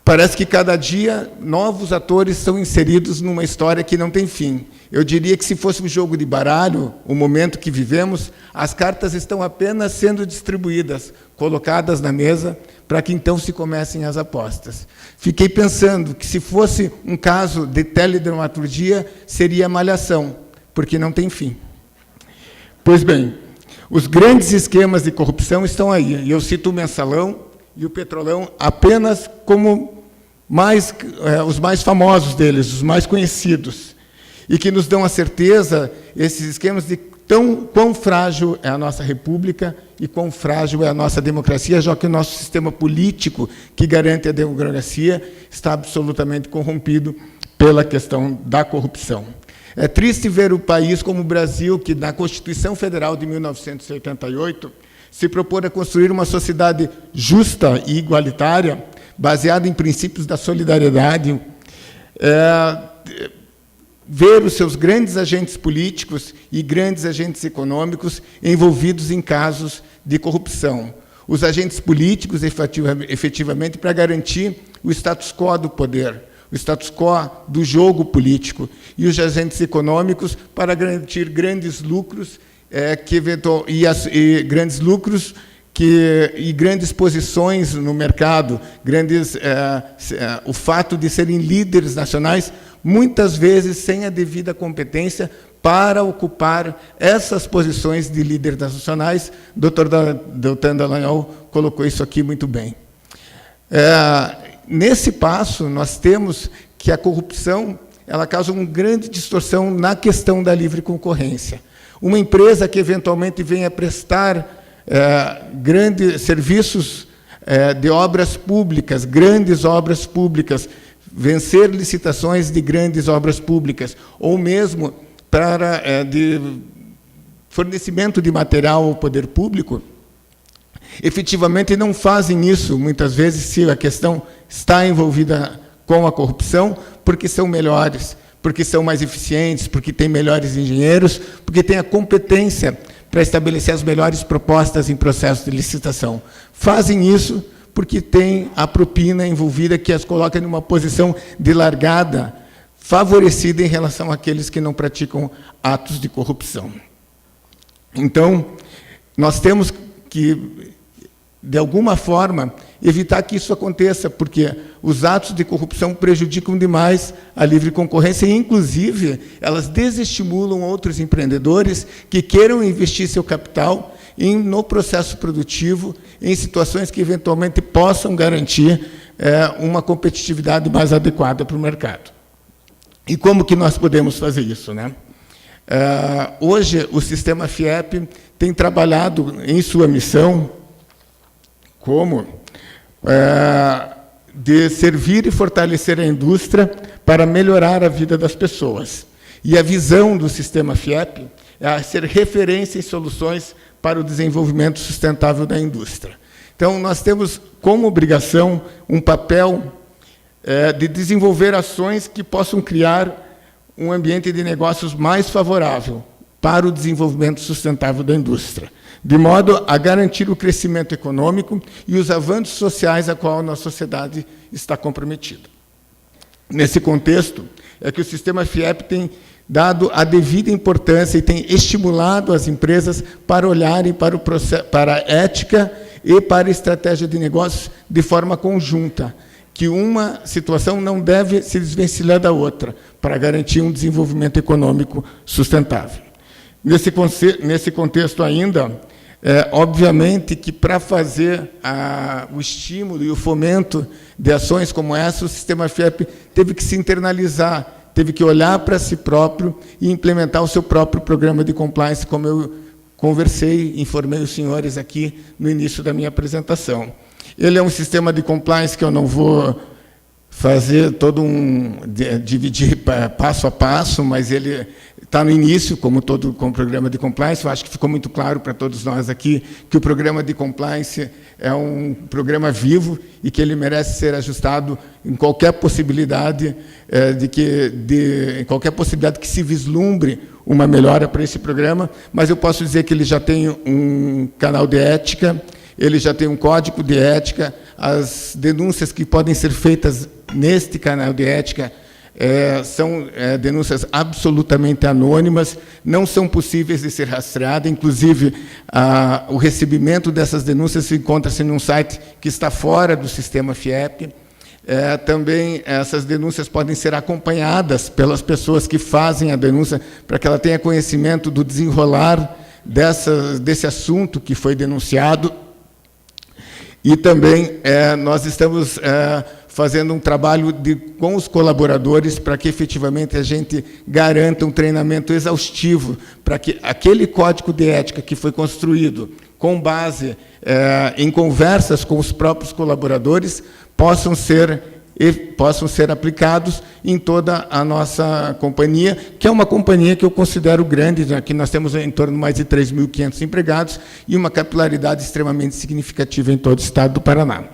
Parece que cada dia novos atores são inseridos numa história que não tem fim. Eu diria que, se fosse um jogo de baralho, o momento que vivemos, as cartas estão apenas sendo distribuídas, colocadas na mesa, para que então se comecem as apostas. Fiquei pensando que, se fosse um caso de teledramaturgia, seria Malhação, porque não tem fim. Pois bem, os grandes esquemas de corrupção estão aí. Eu cito o Mensalão e o Petrolão apenas como os mais famosos deles, os mais conhecidos, e que nos dão a certeza, esses esquemas, de quão frágil é a nossa república e quão frágil é a nossa democracia, já que o nosso sistema político, que garante a democracia, está absolutamente corrompido pela questão da corrupção. É triste ver o país como o Brasil, que, na Constituição Federal de 1988, se propôs a construir uma sociedade justa e igualitária, baseada em princípios da solidariedade, ver os seus grandes agentes políticos e grandes agentes econômicos envolvidos em casos de corrupção. Os agentes políticos, efetivamente, para garantir o status quo do poder, o status quo do jogo político, e os agentes econômicos para garantir grandes lucros e grandes posições no mercado, o fato de serem líderes nacionais, muitas vezes sem a devida competência para ocupar essas posições de líderes nacionais. O Dr. Deltan Dallagnol colocou isso aqui muito bem. Nesse passo, nós temos que a corrupção ela causa uma grande distorção na questão da livre concorrência. Uma empresa que, eventualmente, venha prestar grandes serviços de obras públicas, grandes obras públicas, vencer licitações de grandes obras públicas, ou mesmo para de fornecimento de material ao poder público, efetivamente não fazem isso, muitas vezes, se a questão está envolvida com a corrupção, porque são melhores, porque são mais eficientes, porque têm melhores engenheiros, porque têm a competência para estabelecer as melhores propostas em processo de licitação. Fazem isso porque têm a propina envolvida que as coloca numa posição de largada favorecida em relação àqueles que não praticam atos de corrupção. Então, nós temos que, de alguma forma, evitar que isso aconteça, porque os atos de corrupção prejudicam demais a livre concorrência e, inclusive, elas desestimulam outros empreendedores que queiram investir seu capital no processo produtivo, em situações que, eventualmente, possam garantir uma competitividade mais adequada para o mercado. E como que nós podemos fazer isso, né? Hoje, o sistema FIEP tem trabalhado em sua missão como de servir e fortalecer a indústria para melhorar a vida das pessoas. E a visão do sistema FIEP é ser referência em soluções para o desenvolvimento sustentável da indústria. Então, nós temos como obrigação um papel de desenvolver ações que possam criar um ambiente de negócios mais favorável para o desenvolvimento sustentável da indústria, de modo a garantir o crescimento econômico e os avanços sociais a qual a nossa sociedade está comprometida. Nesse contexto, é que o sistema FIEP tem dado a devida importância e tem estimulado as empresas para olharem para a ética e para a estratégia de negócios de forma conjunta, que uma situação não deve se desvencilhar da outra, para garantir um desenvolvimento econômico sustentável. Nesse contexto ainda, obviamente que para fazer o estímulo e o fomento de ações como essa, o sistema FIEP teve que se internalizar, teve que olhar para si próprio e implementar o seu próprio programa de compliance, como eu conversei, informei os senhores aqui no início da minha apresentação. Ele é um sistema de compliance que eu não vou fazer dividir passo a passo, mas ele está no início, como todo com o programa de compliance. Eu acho que ficou muito claro para todos nós aqui que o programa de compliance é um programa vivo e que ele merece ser ajustado em qualquer possibilidade qualquer possibilidade que se vislumbre uma melhora para esse programa. Mas eu posso dizer que ele já tem um canal de ética, ele já tem um código de ética, as denúncias que podem ser feitas neste canal de ética são denúncias absolutamente anônimas, não são possíveis de ser rastreadas, inclusive o recebimento dessas denúncias encontra-se num site que está fora do sistema FIEP. Também essas denúncias podem ser acompanhadas pelas pessoas que fazem a denúncia, para que ela tenha conhecimento do desenrolar desse assunto que foi denunciado. E também nós estamos fazendo um trabalho com os colaboradores para que, efetivamente, a gente garanta um treinamento exaustivo para que aquele código de ética que foi construído com base em conversas com os próprios colaboradores possam ser aplicados em toda a nossa companhia, que é uma companhia que eu considero grande. Aqui nós temos em torno de mais de 3.500 empregados e uma capilaridade extremamente significativa em todo o estado do Paraná.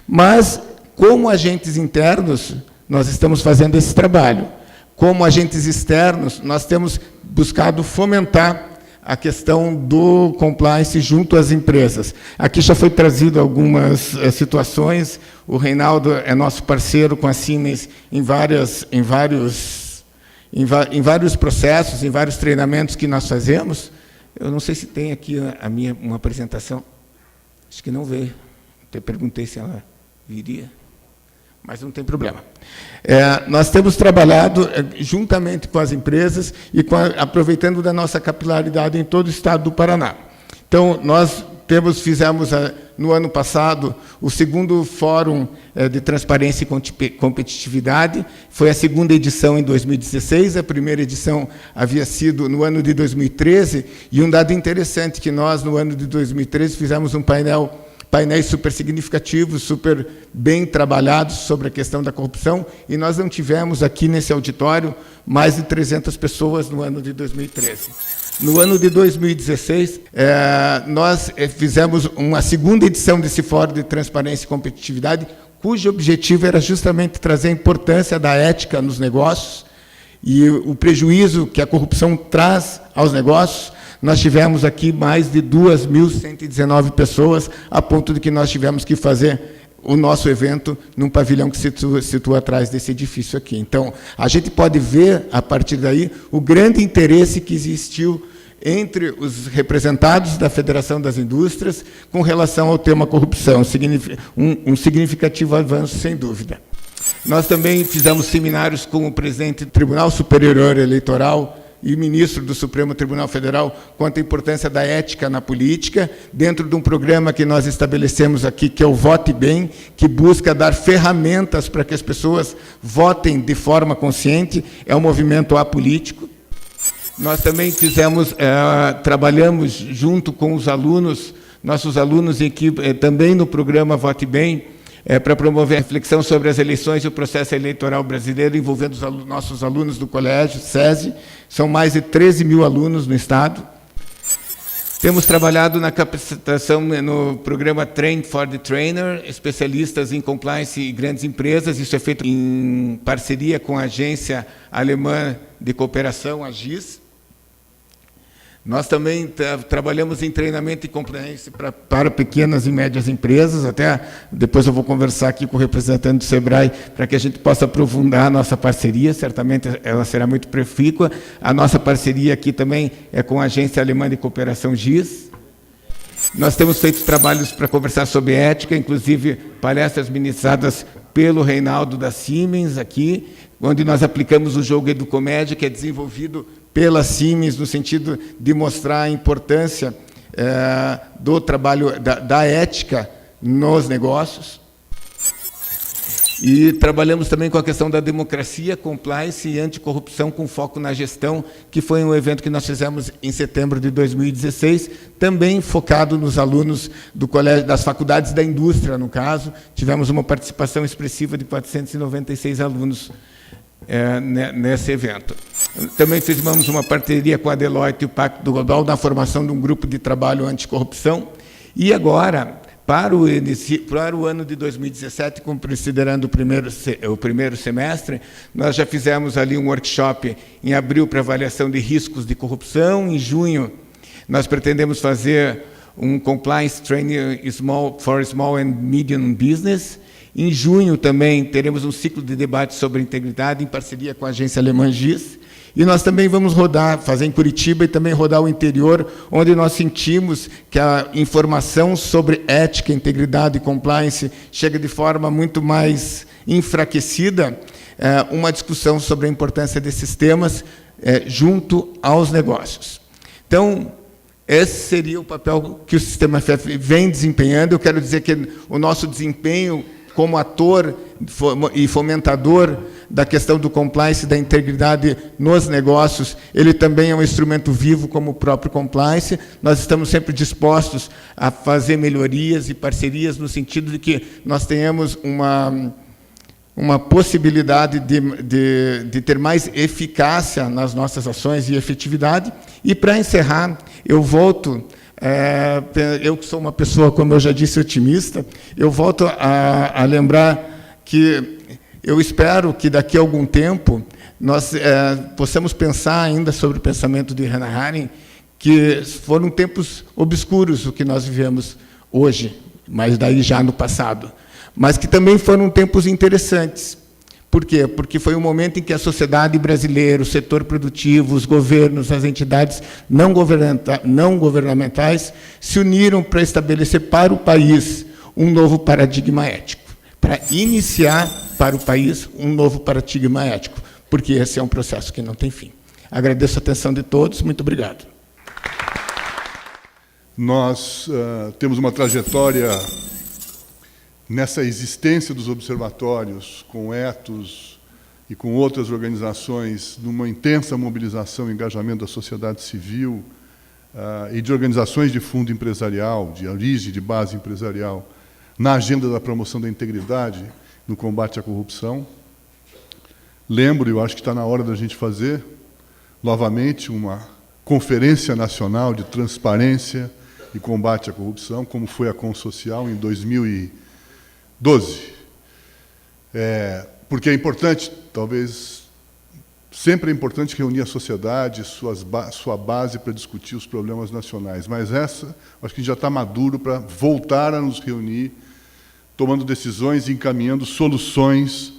Mas, como agentes internos, nós estamos fazendo esse trabalho. Como agentes externos, nós temos buscado fomentar a questão do compliance junto às empresas. Aqui já foi trazido algumas situações. O Reinaldo é nosso parceiro com a Siemens em vários processos, em vários treinamentos que nós fazemos. Eu não sei se tem aqui uma apresentação. Acho que não veio. Até perguntei se ela viria. mas não tem problema. Nós temos trabalhado juntamente com as empresas e aproveitando da nossa capilaridade em todo o estado do Paraná. Então, nós fizemos, no ano passado, o segundo Fórum de Transparência e Competitividade. Foi a segunda edição em 2016, a primeira edição havia sido no ano de 2013, e um dado interessante que nós, no ano de 2013, fizemos um painéis super significativos, super bem trabalhados sobre a questão da corrupção, e nós não tivemos aqui nesse auditório mais de 300 pessoas no ano de 2013. No ano de 2016, nós fizemos uma segunda edição desse Fórum de Transparência e Competitividade, cujo objetivo era justamente trazer a importância da ética nos negócios e o prejuízo que a corrupção traz aos negócios. Nós tivemos aqui mais de 2.119 pessoas, a ponto de que nós tivemos que fazer o nosso evento num pavilhão que se situa atrás desse edifício aqui. Então, a gente pode ver, a partir daí, o grande interesse que existiu entre os representados da Federação das Indústrias com relação ao tema corrupção, um significativo avanço, sem dúvida. Nós também fizemos seminários com o presidente do Tribunal Superior Eleitoral e ministro do Supremo Tribunal Federal quanto à importância da ética na política, dentro de um programa que nós estabelecemos aqui, que é o Vote Bem, que busca dar ferramentas para que as pessoas votem de forma consciente, é um movimento apolítico. Nós também trabalhamos junto com os alunos, nossos alunos aqui, também no programa Vote Bem, para promover a reflexão sobre as eleições e o processo eleitoral brasileiro, envolvendo os nossos alunos do colégio SESI. São mais de 13 mil alunos no Estado. Temos trabalhado na capacitação no programa Train for the Trainer, especialistas em compliance e grandes empresas. Isso é feito em parceria com a Agência Alemã de Cooperação, a GIS. Nós também trabalhamos em treinamento e compliance para pequenas e médias empresas. Até depois eu vou conversar aqui com o representante do SEBRAE para que a gente possa aprofundar a nossa parceria. Certamente ela será muito profícua. A nossa parceria aqui também é com a Agência Alemã de Cooperação GIS. Nós temos feito trabalhos para conversar sobre ética, inclusive palestras ministradas pelo Reinaldo da Siemens aqui, onde nós aplicamos o jogo Educomédia, que é desenvolvido pela Siemens, no sentido de mostrar a importância do trabalho, da ética nos negócios. E trabalhamos também com a questão da democracia, compliance e anticorrupção com foco na gestão, que foi um evento que nós fizemos em setembro de 2016, também focado nos alunos do colégio, das faculdades da indústria, no caso. Tivemos uma participação expressiva de 496 alunos nesse evento. Também fizemos uma parceria com a Deloitte e o Pacto Global na formação de um grupo de trabalho anticorrupção. E agora, para o ano de 2017, considerando o primeiro semestre, nós já fizemos ali um workshop em abril para avaliação de riscos de corrupção. Em junho, nós pretendemos fazer um compliance training for small and medium business. Em junho também teremos um ciclo de debate sobre integridade em parceria com a agência alemã GIS. E nós também vamos fazer em Curitiba e também rodar o interior, onde nós sentimos que a informação sobre ética, integridade e compliance chega de forma muito mais enfraquecida, uma discussão sobre a importância desses temas junto aos negócios. Então, esse seria o papel que o Sistema FF vem desempenhando. Eu quero dizer que o nosso desempenho como ator e fomentador da questão do compliance, da integridade nos negócios, ele também é um instrumento vivo como o próprio compliance. Nós estamos sempre dispostos a fazer melhorias e parcerias no sentido de que nós tenhamos uma possibilidade de ter mais eficácia nas nossas ações e efetividade. E, para encerrar, eu volto... eu que sou uma pessoa, como eu já disse, otimista, eu volto a lembrar que eu espero que daqui a algum tempo nós possamos pensar ainda sobre o pensamento de Hannah Arendt, que foram tempos obscuros o que nós vivemos hoje, mas daí já no passado, mas que também foram tempos interessantes. Por quê? Porque foi um momento em que a sociedade brasileira, o setor produtivo, os governos, as entidades não governamentais se uniram para estabelecer para o país um novo paradigma ético, para iniciar para o país um novo paradigma ético, porque esse é um processo que não tem fim. Agradeço a atenção de todos, muito obrigado. Nós temos uma trajetória nessa existência dos observatórios, com Ethos e com outras organizações, numa intensa mobilização e engajamento da sociedade civil e de organizações de fundo empresarial, de origem, de base empresarial, na agenda da promoção da integridade, no combate à corrupção. Lembro, eu acho que está na hora da gente fazer, novamente, uma Conferência Nacional de Transparência e Combate à Corrupção, como foi a Consocial em 2012. Porque é importante, talvez, sempre é importante reunir a sociedade, sua base para discutir os problemas nacionais, mas essa, acho que já está maduro para voltar a nos reunir, tomando decisões e encaminhando soluções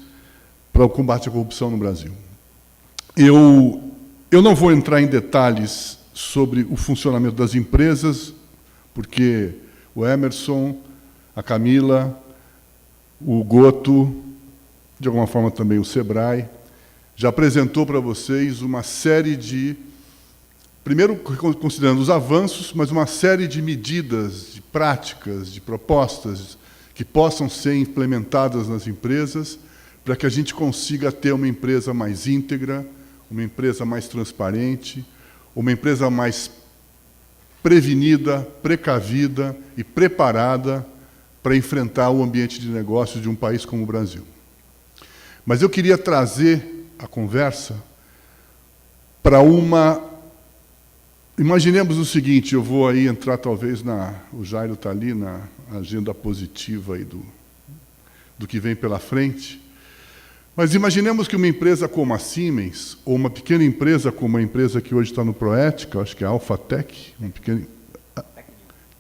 para o combate à corrupção no Brasil. Eu não vou entrar em detalhes sobre o funcionamento das empresas, porque o Emerson, a Camila, o Goto, de alguma forma também o Sebrae, já apresentou para vocês uma série de, primeiro considerando os avanços, mas uma série de medidas, de práticas, de propostas que possam ser implementadas nas empresas para que a gente consiga ter uma empresa mais íntegra, uma empresa mais transparente, uma empresa mais prevenida, precavida e preparada para enfrentar o ambiente de negócios de um país como o Brasil. Mas eu queria trazer a conversa para uma... Imaginemos o seguinte, eu vou aí entrar talvez o Jairo está ali na agenda positiva aí do que vem pela frente, mas imaginemos que uma empresa como a Siemens, ou uma pequena empresa como a empresa que hoje está no Proética, acho que é a Alphatec,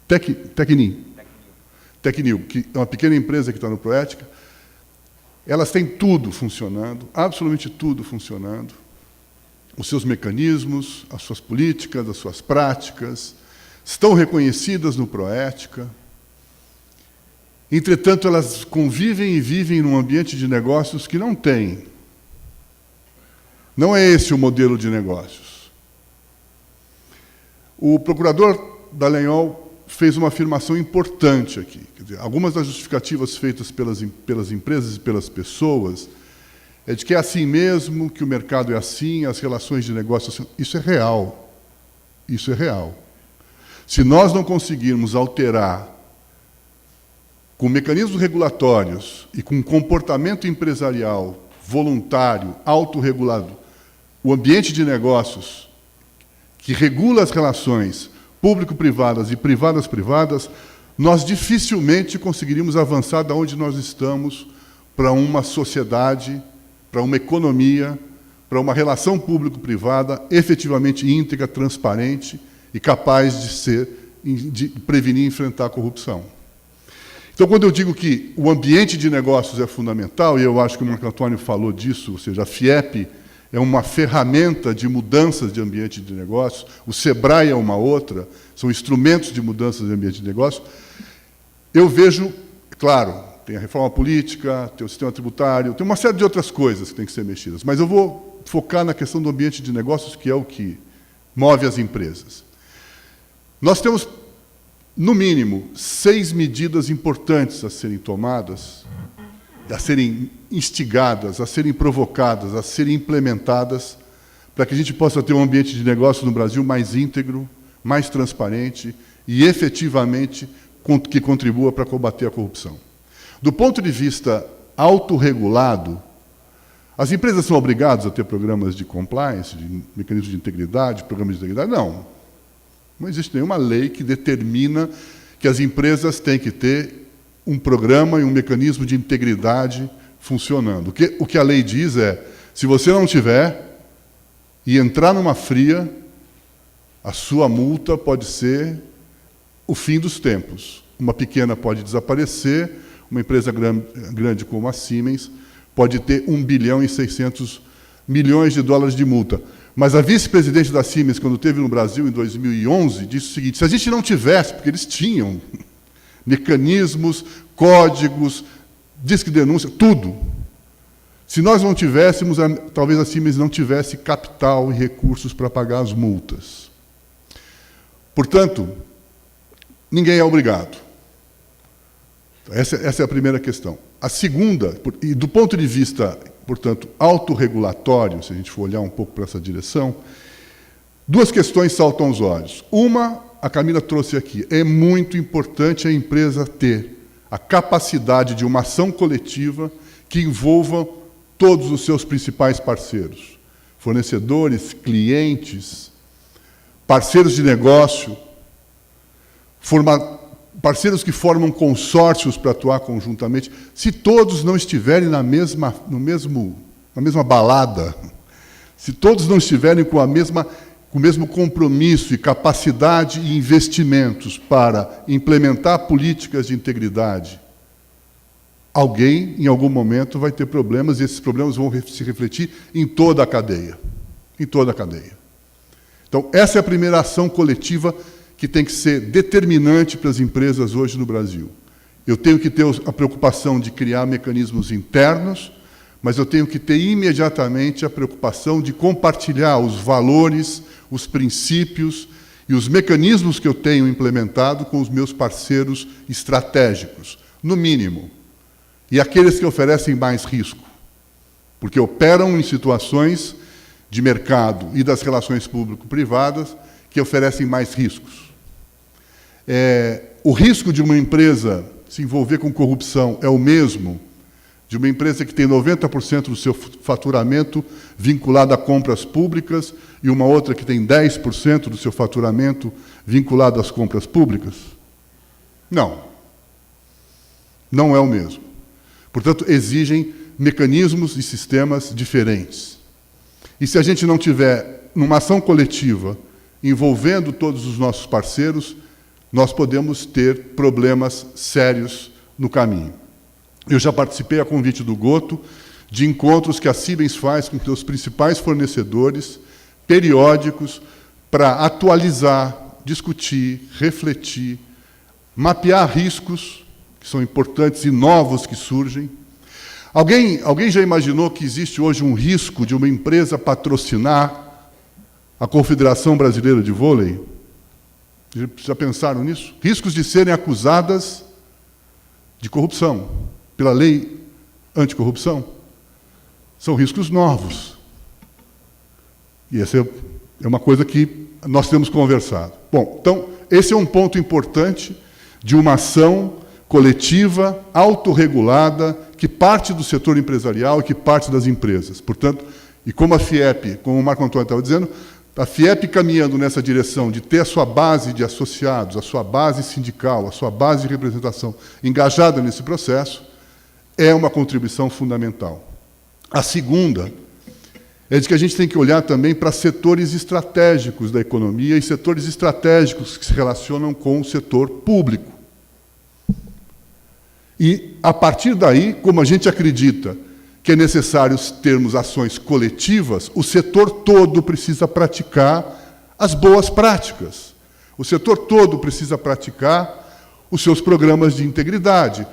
Tecnil, que é uma pequena empresa que está no Proética, elas têm tudo funcionando, absolutamente tudo funcionando, os seus mecanismos, as suas políticas, as suas práticas, estão reconhecidas no Proética. Entretanto, elas convivem e vivem num ambiente de negócios que não tem. Não é esse o modelo de negócios. O procurador Dallagnol fez uma afirmação importante aqui. Quer dizer, algumas das justificativas feitas pelas empresas e pelas pessoas é de que é assim mesmo, que o mercado é assim, as relações de negócio... Isso é real. Isso é real. Se nós não conseguirmos alterar com mecanismos regulatórios e com comportamento empresarial voluntário, autorregulado, o ambiente de negócios que regula as relações público-privadas e privadas-privadas, nós dificilmente conseguiríamos avançar da onde nós estamos para uma sociedade, para uma economia, para uma relação público-privada efetivamente íntegra, transparente e capaz de prevenir e enfrentar a corrupção. Então, quando eu digo que o ambiente de negócios é fundamental, e eu acho que o Marco Antônio falou disso, ou seja, a FIEP é uma ferramenta de mudanças de ambiente de negócios, o Sebrae é uma outra, são instrumentos de mudanças de ambiente de negócios, eu vejo, claro, tem a reforma política, tem o sistema tributário, tem uma série de outras coisas que têm que ser mexidas, mas eu vou focar na questão do ambiente de negócios, que é o que move as empresas. Nós temos, no mínimo, 6 medidas importantes a serem tomadas, a serem instigadas, a serem provocadas, a serem implementadas, para que a gente possa ter um ambiente de negócio no Brasil mais íntegro, mais transparente e, efetivamente, que contribua para combater a corrupção. Do ponto de vista autorregulado, as empresas são obrigadas a ter programas de compliance, de mecanismos de integridade, programas de integridade? Não. Não existe nenhuma lei que determina que as empresas têm que ter um programa e um mecanismo de integridade funcionando. O que a lei diz é, se você não tiver e entrar numa fria, a sua multa pode ser o fim dos tempos. Uma pequena pode desaparecer, uma empresa grande como a Siemens pode ter 1 bilhão e 600 milhões de dólares de multa. Mas a vice-presidente da Siemens, quando esteve no Brasil em 2011, disse o seguinte, se a gente não tivesse, porque eles tinham mecanismos, códigos, disque de denúncia, tudo. Se nós não tivéssemos, talvez a Siemens não tivesse capital e recursos para pagar as multas. Portanto, ninguém é obrigado. Essa é a primeira questão. A segunda, e do ponto de vista, portanto, autorregulatório, se a gente for olhar um pouco para essa direção, duas questões saltam aos olhos. Uma, a Camila trouxe aqui, é muito importante a empresa ter a capacidade de uma ação coletiva que envolva todos os seus principais parceiros, fornecedores, clientes, parceiros de negócio, parceiros que formam consórcios para atuar conjuntamente. Se todos não estiverem na mesma balada, se todos não estiverem com o mesmo compromisso e capacidade e investimentos para implementar políticas de integridade, alguém, em algum momento, vai ter problemas, e esses problemas vão se refletir em toda a cadeia. Em toda a cadeia. Então, essa é a primeira ação coletiva que tem que ser determinante para as empresas hoje no Brasil. Eu tenho que ter a preocupação de criar mecanismos internos, mas eu tenho que ter imediatamente a preocupação de compartilhar os valores, os princípios e os mecanismos que eu tenho implementado com os meus parceiros estratégicos, no mínimo. E aqueles que oferecem mais risco, porque operam em situações de mercado e das relações público-privadas que oferecem mais riscos. O risco de uma empresa se envolver com corrupção é o mesmo de uma empresa que tem 90% do seu faturamento vinculado a compras públicas e uma outra que tem 10% do seu faturamento vinculado às compras públicas? Não. Não é o mesmo. Portanto, exigem mecanismos e sistemas diferentes. E se a gente não tiver numa ação coletiva envolvendo todos os nossos parceiros, nós podemos ter problemas sérios no caminho. Eu já participei, a convite do Goto, de encontros que a Siemens faz com seus principais fornecedores, periódicos, para atualizar, discutir, refletir, mapear riscos, que são importantes e novos que surgem. Alguém já imaginou que existe hoje um risco de uma empresa patrocinar a Confederação Brasileira de Vôlei? Já pensaram nisso? Riscos de serem acusadas de corrupção, pela lei anticorrupção. São riscos novos. E essa é uma coisa que nós temos conversado. Bom, então, esse é um ponto importante de uma ação coletiva, autorregulada, que parte do setor empresarial e que parte das empresas. Portanto, e como a FIEP, como o Marco Antônio estava dizendo, a FIEP caminhando nessa direção de ter a sua base de associados, a sua base sindical, a sua base de representação engajada nesse processo, é uma contribuição fundamental. A segunda é de que a gente tem que olhar também para setores estratégicos da economia e setores estratégicos que se relacionam com o setor público. E, a partir daí, como a gente acredita que é necessário termos ações coletivas, o setor todo precisa praticar as boas práticas. O setor todo precisa praticar os seus programas de integridade.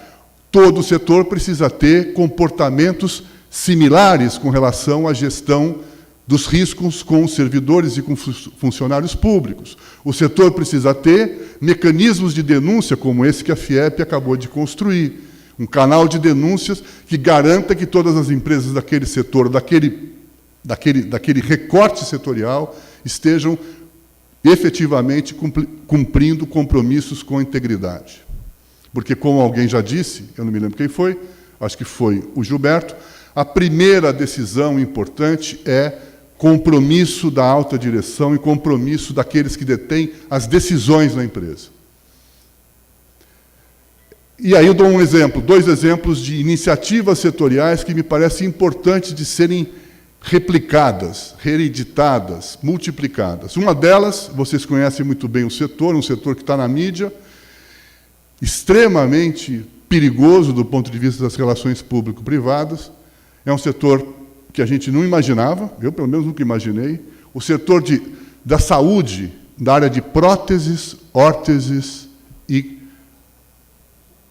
Todo o setor precisa ter comportamentos similares com relação à gestão dos riscos com os servidores e com funcionários públicos. O setor precisa ter mecanismos de denúncia, como esse que a FIEP acabou de construir, um canal de denúncias que garanta que todas as empresas daquele setor, daquele recorte setorial, estejam efetivamente cumprindo compromissos com a integridade. Porque, como alguém já disse, eu não me lembro quem foi, acho que foi o Gilberto, a primeira decisão importante é compromisso da alta direção e compromisso daqueles que detêm as decisões na empresa. E aí eu dou um exemplo, 2 exemplos de iniciativas setoriais que me parecem importantes de serem replicadas, reeditadas, multiplicadas. Uma delas, vocês conhecem muito bem o setor, um setor que está na mídia, extremamente perigoso do ponto de vista das relações público-privadas. É um setor que a gente não imaginava, eu pelo menos nunca imaginei, o setor da saúde, da área de próteses, órteses e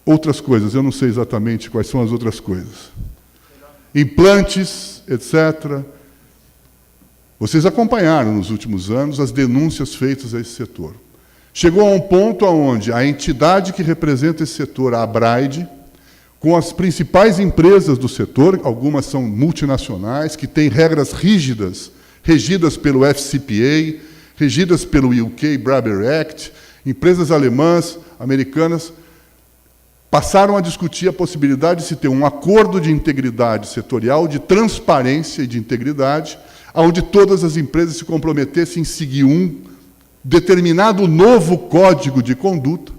outras coisas. Eu não sei exatamente quais são as outras coisas. implantes, etc. Vocês acompanharam nos últimos anos as denúncias feitas a esse setor. Chegou a um ponto onde a entidade que representa esse setor, a Abraide, com as principais empresas do setor, algumas são multinacionais, que têm regras rígidas, regidas pelo FCPA, regidas pelo UK Barber Act, empresas alemãs, americanas, passaram a discutir a possibilidade de se ter um acordo de integridade setorial, de transparência e de integridade, onde todas as empresas se comprometessem em seguir um determinado novo código de conduta,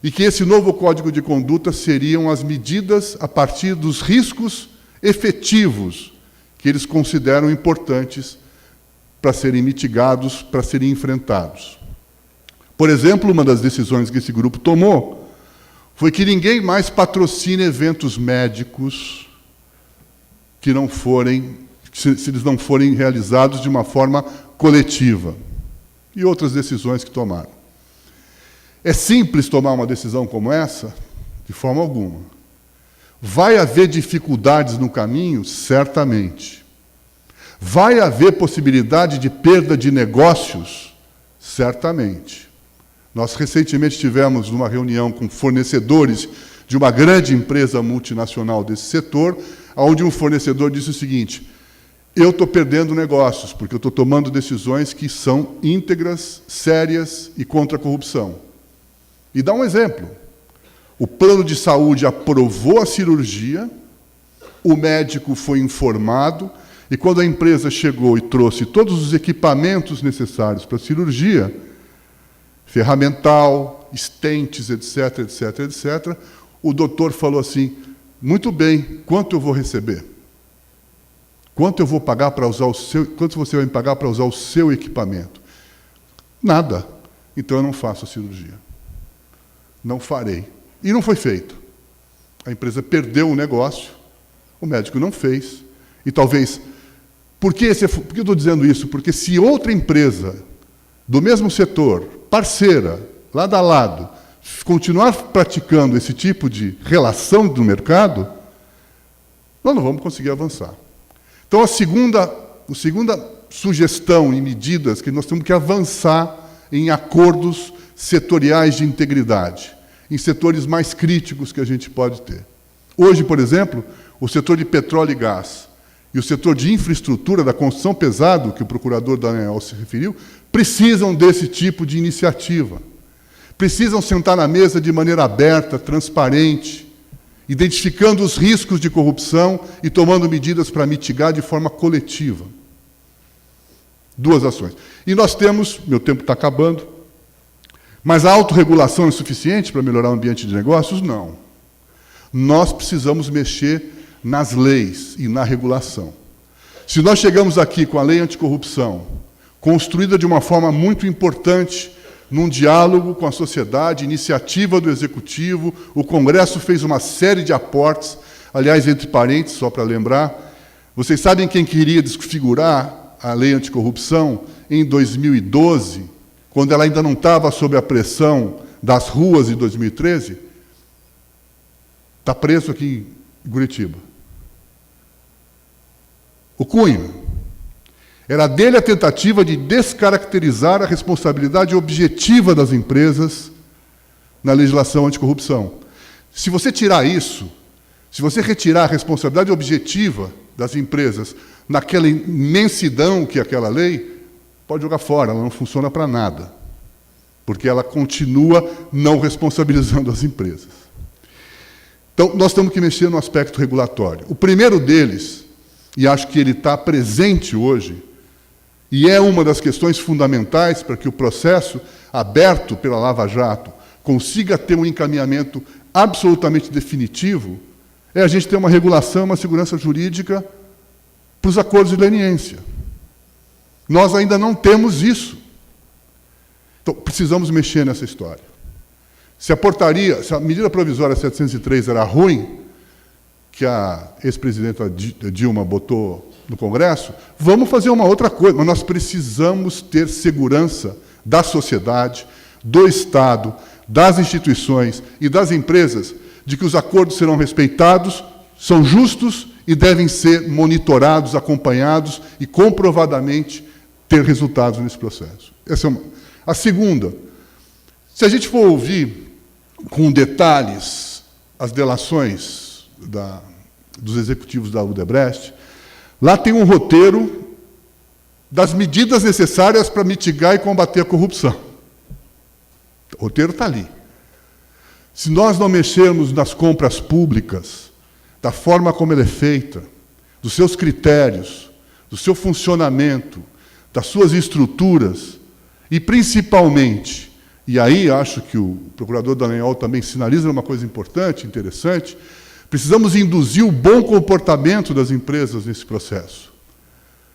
e que esse novo código de conduta seriam as medidas a partir dos riscos efetivos que eles consideram importantes para serem mitigados, para serem enfrentados. Por exemplo, uma das decisões que esse grupo tomou foi que ninguém mais patrocine eventos médicos que não forem, se eles não forem realizados de uma forma coletiva. E outras decisões que tomaram. É simples tomar uma decisão como essa? De forma alguma. Vai haver dificuldades no caminho? Certamente. Vai haver possibilidade de perda de negócios? Certamente. Nós recentemente tivemos uma reunião com fornecedores de uma grande empresa multinacional desse setor, onde um fornecedor disse o seguinte: eu estou perdendo negócios, porque eu estou tomando decisões que são íntegras, sérias e contra a corrupção. E dá um exemplo. O plano de saúde aprovou a cirurgia, o médico foi informado, e quando a empresa chegou e trouxe todos os equipamentos necessários para a cirurgia, ferramental, estentes, etc., etc., etc., o doutor falou assim: muito bem, quanto eu vou receber? Quanto eu vou pagar para usar o seu, quanto você vai me pagar para usar o seu equipamento? Nada. Então eu não faço a cirurgia. Não farei. E não foi feito. A empresa perdeu o negócio, o médico não fez. E talvez... Por que eu estou dizendo isso? Porque se outra empresa do mesmo setor, parceira, lado a lado, continuar praticando esse tipo de relação do mercado, nós não vamos conseguir avançar. Então, a segunda sugestão e medidas que nós temos que avançar em acordos setoriais de integridade, em setores mais críticos que a gente pode ter. Hoje, por exemplo, o setor de petróleo e gás e o setor de infraestrutura da construção pesada, que o procurador Daniel se referiu, precisam desse tipo de iniciativa. Precisam sentar na mesa de maneira aberta, transparente, identificando os riscos de corrupção e tomando medidas para mitigar de forma coletiva. Duas ações. E nós temos, meu tempo está acabando, mas a autorregulação é suficiente para melhorar o ambiente de negócios? Não. Nós precisamos mexer nas leis e na regulação. Se nós chegamos aqui com a lei anticorrupção, construída de uma forma muito importante, num diálogo com a sociedade, iniciativa do Executivo, o Congresso fez uma série de aportes, aliás, entre parênteses, só para lembrar, vocês sabem quem queria desfigurar a lei anticorrupção em 2012, quando ela ainda não estava sob a pressão das ruas de 2013? Está preso aqui em Curitiba. O Cunha. Era dele a tentativa de descaracterizar a responsabilidade objetiva das empresas na legislação anticorrupção. Se você tirar isso, se você retirar a responsabilidade objetiva das empresas naquela imensidão que é aquela lei, pode jogar fora, ela não funciona para nada, porque ela continua não responsabilizando as empresas. Então, nós temos que mexer no aspecto regulatório. O primeiro deles, e acho que ele está presente hoje, e é uma das questões fundamentais para que o processo aberto pela Lava Jato consiga ter um encaminhamento absolutamente definitivo, é a gente ter uma regulação, uma segurança jurídica para os acordos de leniência. Nós ainda não temos isso. Então, precisamos mexer nessa história. Se a medida provisória 703 era ruim, que a ex-presidenta Dilma botou no Congresso, vamos fazer uma outra coisa, mas nós precisamos ter segurança da sociedade, do Estado, das instituições e das empresas de que os acordos serão respeitados, são justos e devem ser monitorados, acompanhados e comprovadamente ter resultados nesse processo. Essa é uma. A segunda, se a gente for ouvir com detalhes as delações dos executivos da Odebrecht, lá tem um roteiro das medidas necessárias para mitigar e combater a corrupção. O roteiro está ali. Se nós não mexermos nas compras públicas, da forma como ela é feita, dos seus critérios, do seu funcionamento, das suas estruturas, e principalmente, e aí acho que o procurador Dallagnol também sinaliza uma coisa importante, interessante, precisamos induzir o bom comportamento das empresas nesse processo.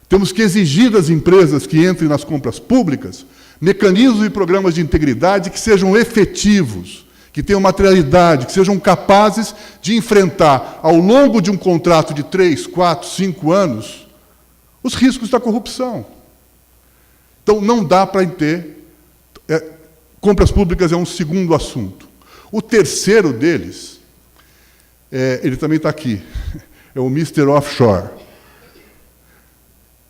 Temos que exigir das empresas que entrem nas compras públicas mecanismos e programas de integridade que sejam efetivos, que tenham materialidade, que sejam capazes de enfrentar, ao longo de um contrato de 3, 4, 5 anos, os riscos da corrupção. Então, não dá para ter... compras públicas é um segundo assunto. O terceiro deles, ele também está aqui, é o Mr. Offshore.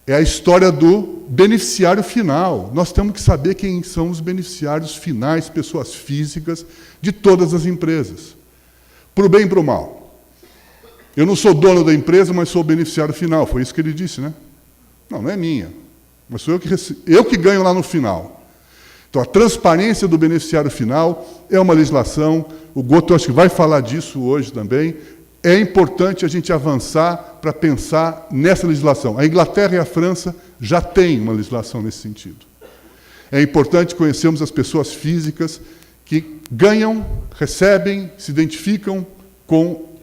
É a história do beneficiário final. Nós temos que saber quem são os beneficiários finais, pessoas físicas, de todas as empresas. Para o bem e para o mal. Eu não sou dono da empresa, mas sou o beneficiário final. Foi isso que ele disse, né? Não, não é minha. Mas sou eu que ganho lá no final. Então, a transparência do beneficiário final é uma legislação. O Goto, eu acho que vai falar disso hoje também. É importante a gente avançar para pensar nessa legislação. A Inglaterra e a França já têm uma legislação nesse sentido. É importante conhecermos as pessoas físicas que ganham, recebem, se identificam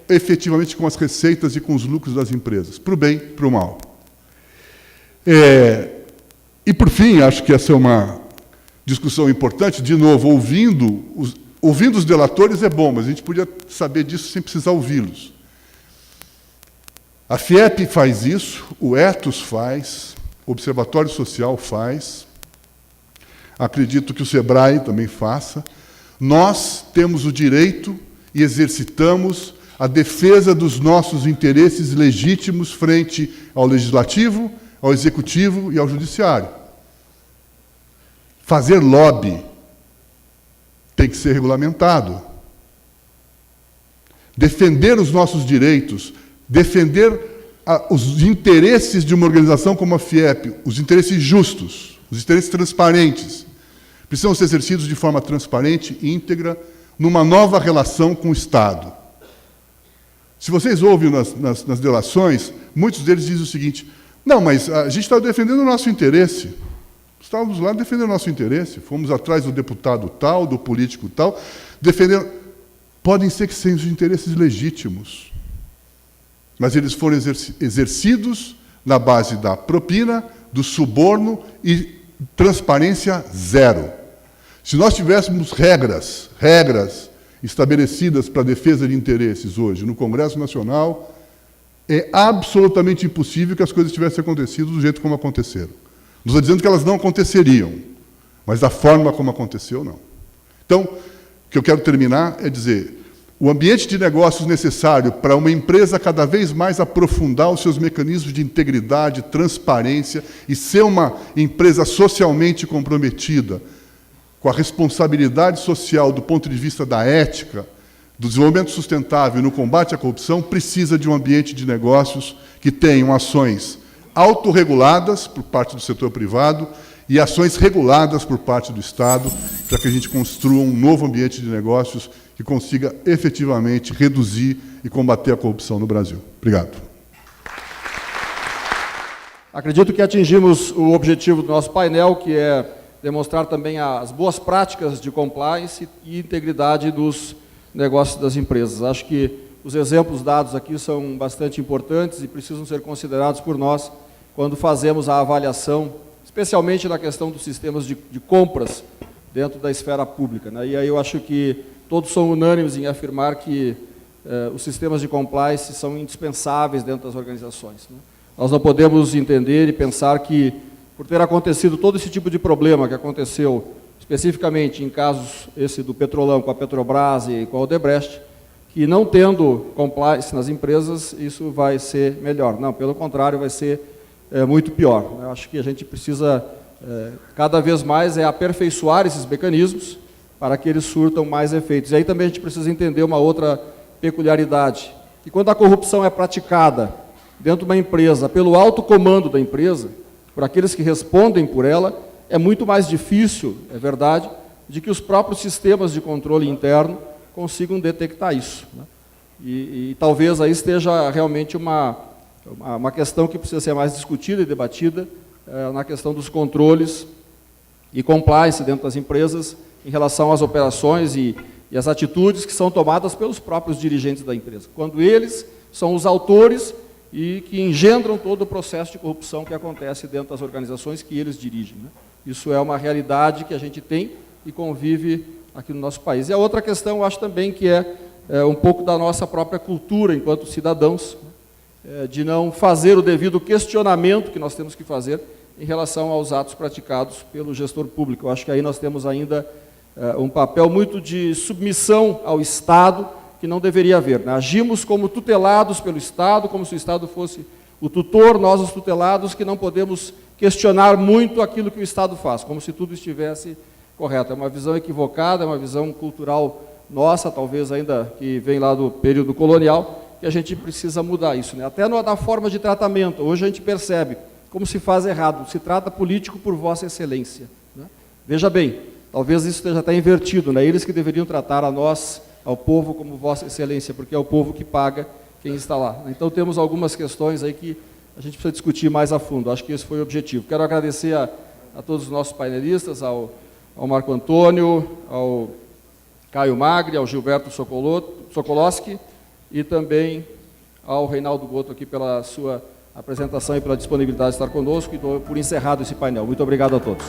efetivamente com as receitas e com os lucros das empresas, para o bem e para o mal. E, por fim, acho que essa é uma discussão importante, de novo, ouvindo os delatores é bom, mas a gente podia saber disso sem precisar ouvi-los. A FIEP faz isso, o Ethos faz, o Observatório Social faz, acredito que o SEBRAE também faça. Nós temos o direito e exercitamos a defesa dos nossos interesses legítimos frente ao Legislativo, ao Executivo e ao Judiciário. Fazer lobby tem que ser regulamentado. Defender os nossos direitos, defender os interesses de uma organização como a FIEP, os interesses justos, os interesses transparentes, precisam ser exercidos de forma transparente e íntegra numa nova relação com o Estado. Se vocês ouvem nas delações, muitos deles dizem o seguinte: não, mas a gente está defendendo o nosso interesse. Estávamos lá defendendo o nosso interesse, fomos atrás do deputado tal, do político tal, defendendo... Podem ser que sejam interesses legítimos, mas eles foram exercidos na base da propina, do suborno e transparência zero. Se nós tivéssemos regras estabelecidas para a defesa de interesses hoje no Congresso Nacional, é absolutamente impossível que as coisas tivessem acontecido do jeito como aconteceram. Não estou dizendo que elas não aconteceriam, mas da forma como aconteceu, não. Então, o que eu quero terminar é dizer, o ambiente de negócios necessário para uma empresa cada vez mais aprofundar os seus mecanismos de integridade, transparência e ser uma empresa socialmente comprometida com a responsabilidade social do ponto de vista da ética, do desenvolvimento sustentável e no combate à corrupção, precisa de um ambiente de negócios que tenham ações autorreguladas por parte do setor privado e ações reguladas por parte do Estado, para que a gente construa um novo ambiente de negócios que consiga efetivamente reduzir e combater a corrupção no Brasil. Obrigado. Acredito que atingimos o objetivo do nosso painel, que é demonstrar também as boas práticas de compliance e integridade dos negócios das empresas. Acho que os exemplos dados aqui são bastante importantes e precisam ser considerados por nós quando fazemos a avaliação, especialmente na questão dos sistemas de compras dentro da esfera pública, né? E aí eu acho que todos são unânimes em afirmar que os sistemas de compliance são indispensáveis dentro das organizações, né? Nós não podemos entender e pensar que, por ter acontecido todo esse tipo de problema que aconteceu, especificamente em casos esse do Petrolão com a Petrobras e com a Odebrecht, que não tendo compliance nas empresas, isso vai ser melhor. Não, pelo contrário, vai ser muito pior. Eu acho que a gente precisa, cada vez mais, aperfeiçoar esses mecanismos para que eles surtam mais efeitos. E aí também a gente precisa entender uma outra peculiaridade, que quando a corrupção é praticada dentro de uma empresa, pelo alto comando da empresa, por aqueles que respondem por ela, é muito mais difícil, é verdade, de que os próprios sistemas de controle interno consigam detectar isso, né? E talvez aí esteja realmente uma questão que precisa ser mais discutida e debatida na questão dos controles e compliance dentro das empresas em relação às operações e as atitudes que são tomadas pelos próprios dirigentes da empresa, quando eles são os autores e que engendram todo o processo de corrupção que acontece dentro das organizações que eles dirigem, né? Isso é uma realidade que a gente tem e convive aqui no nosso país. E a outra questão, eu acho também que é um pouco da nossa própria cultura enquanto cidadãos, de não fazer o devido questionamento que nós temos que fazer em relação aos atos praticados pelo gestor público. Eu acho que aí nós temos ainda um papel muito de submissão ao Estado que não deveria haver, né? Agimos como tutelados pelo Estado, como se o Estado fosse o tutor, nós os tutelados, que não podemos questionar muito aquilo que o Estado faz, como se tudo estivesse correto. É uma visão equivocada, é uma visão cultural nossa, talvez ainda que vem lá do período colonial, que a gente precisa mudar isso, né? Até na forma de tratamento. Hoje a gente percebe como se faz errado, se trata político por Vossa Excelência, né? Veja bem, talvez isso esteja até invertido, né? Eles que deveriam tratar a nós, ao povo, como Vossa Excelência, porque é o povo que paga quem está lá. Então temos algumas questões aí que a gente precisa discutir mais a fundo. Acho que esse foi o objetivo. Quero agradecer a todos os nossos painelistas, ao Marco Antônio, ao Caio Magri, ao Gilberto Sokolowski e também ao Reinaldo Goto aqui pela sua apresentação e pela disponibilidade de estar conosco, e dou por encerrado esse painel. Muito obrigado a todos.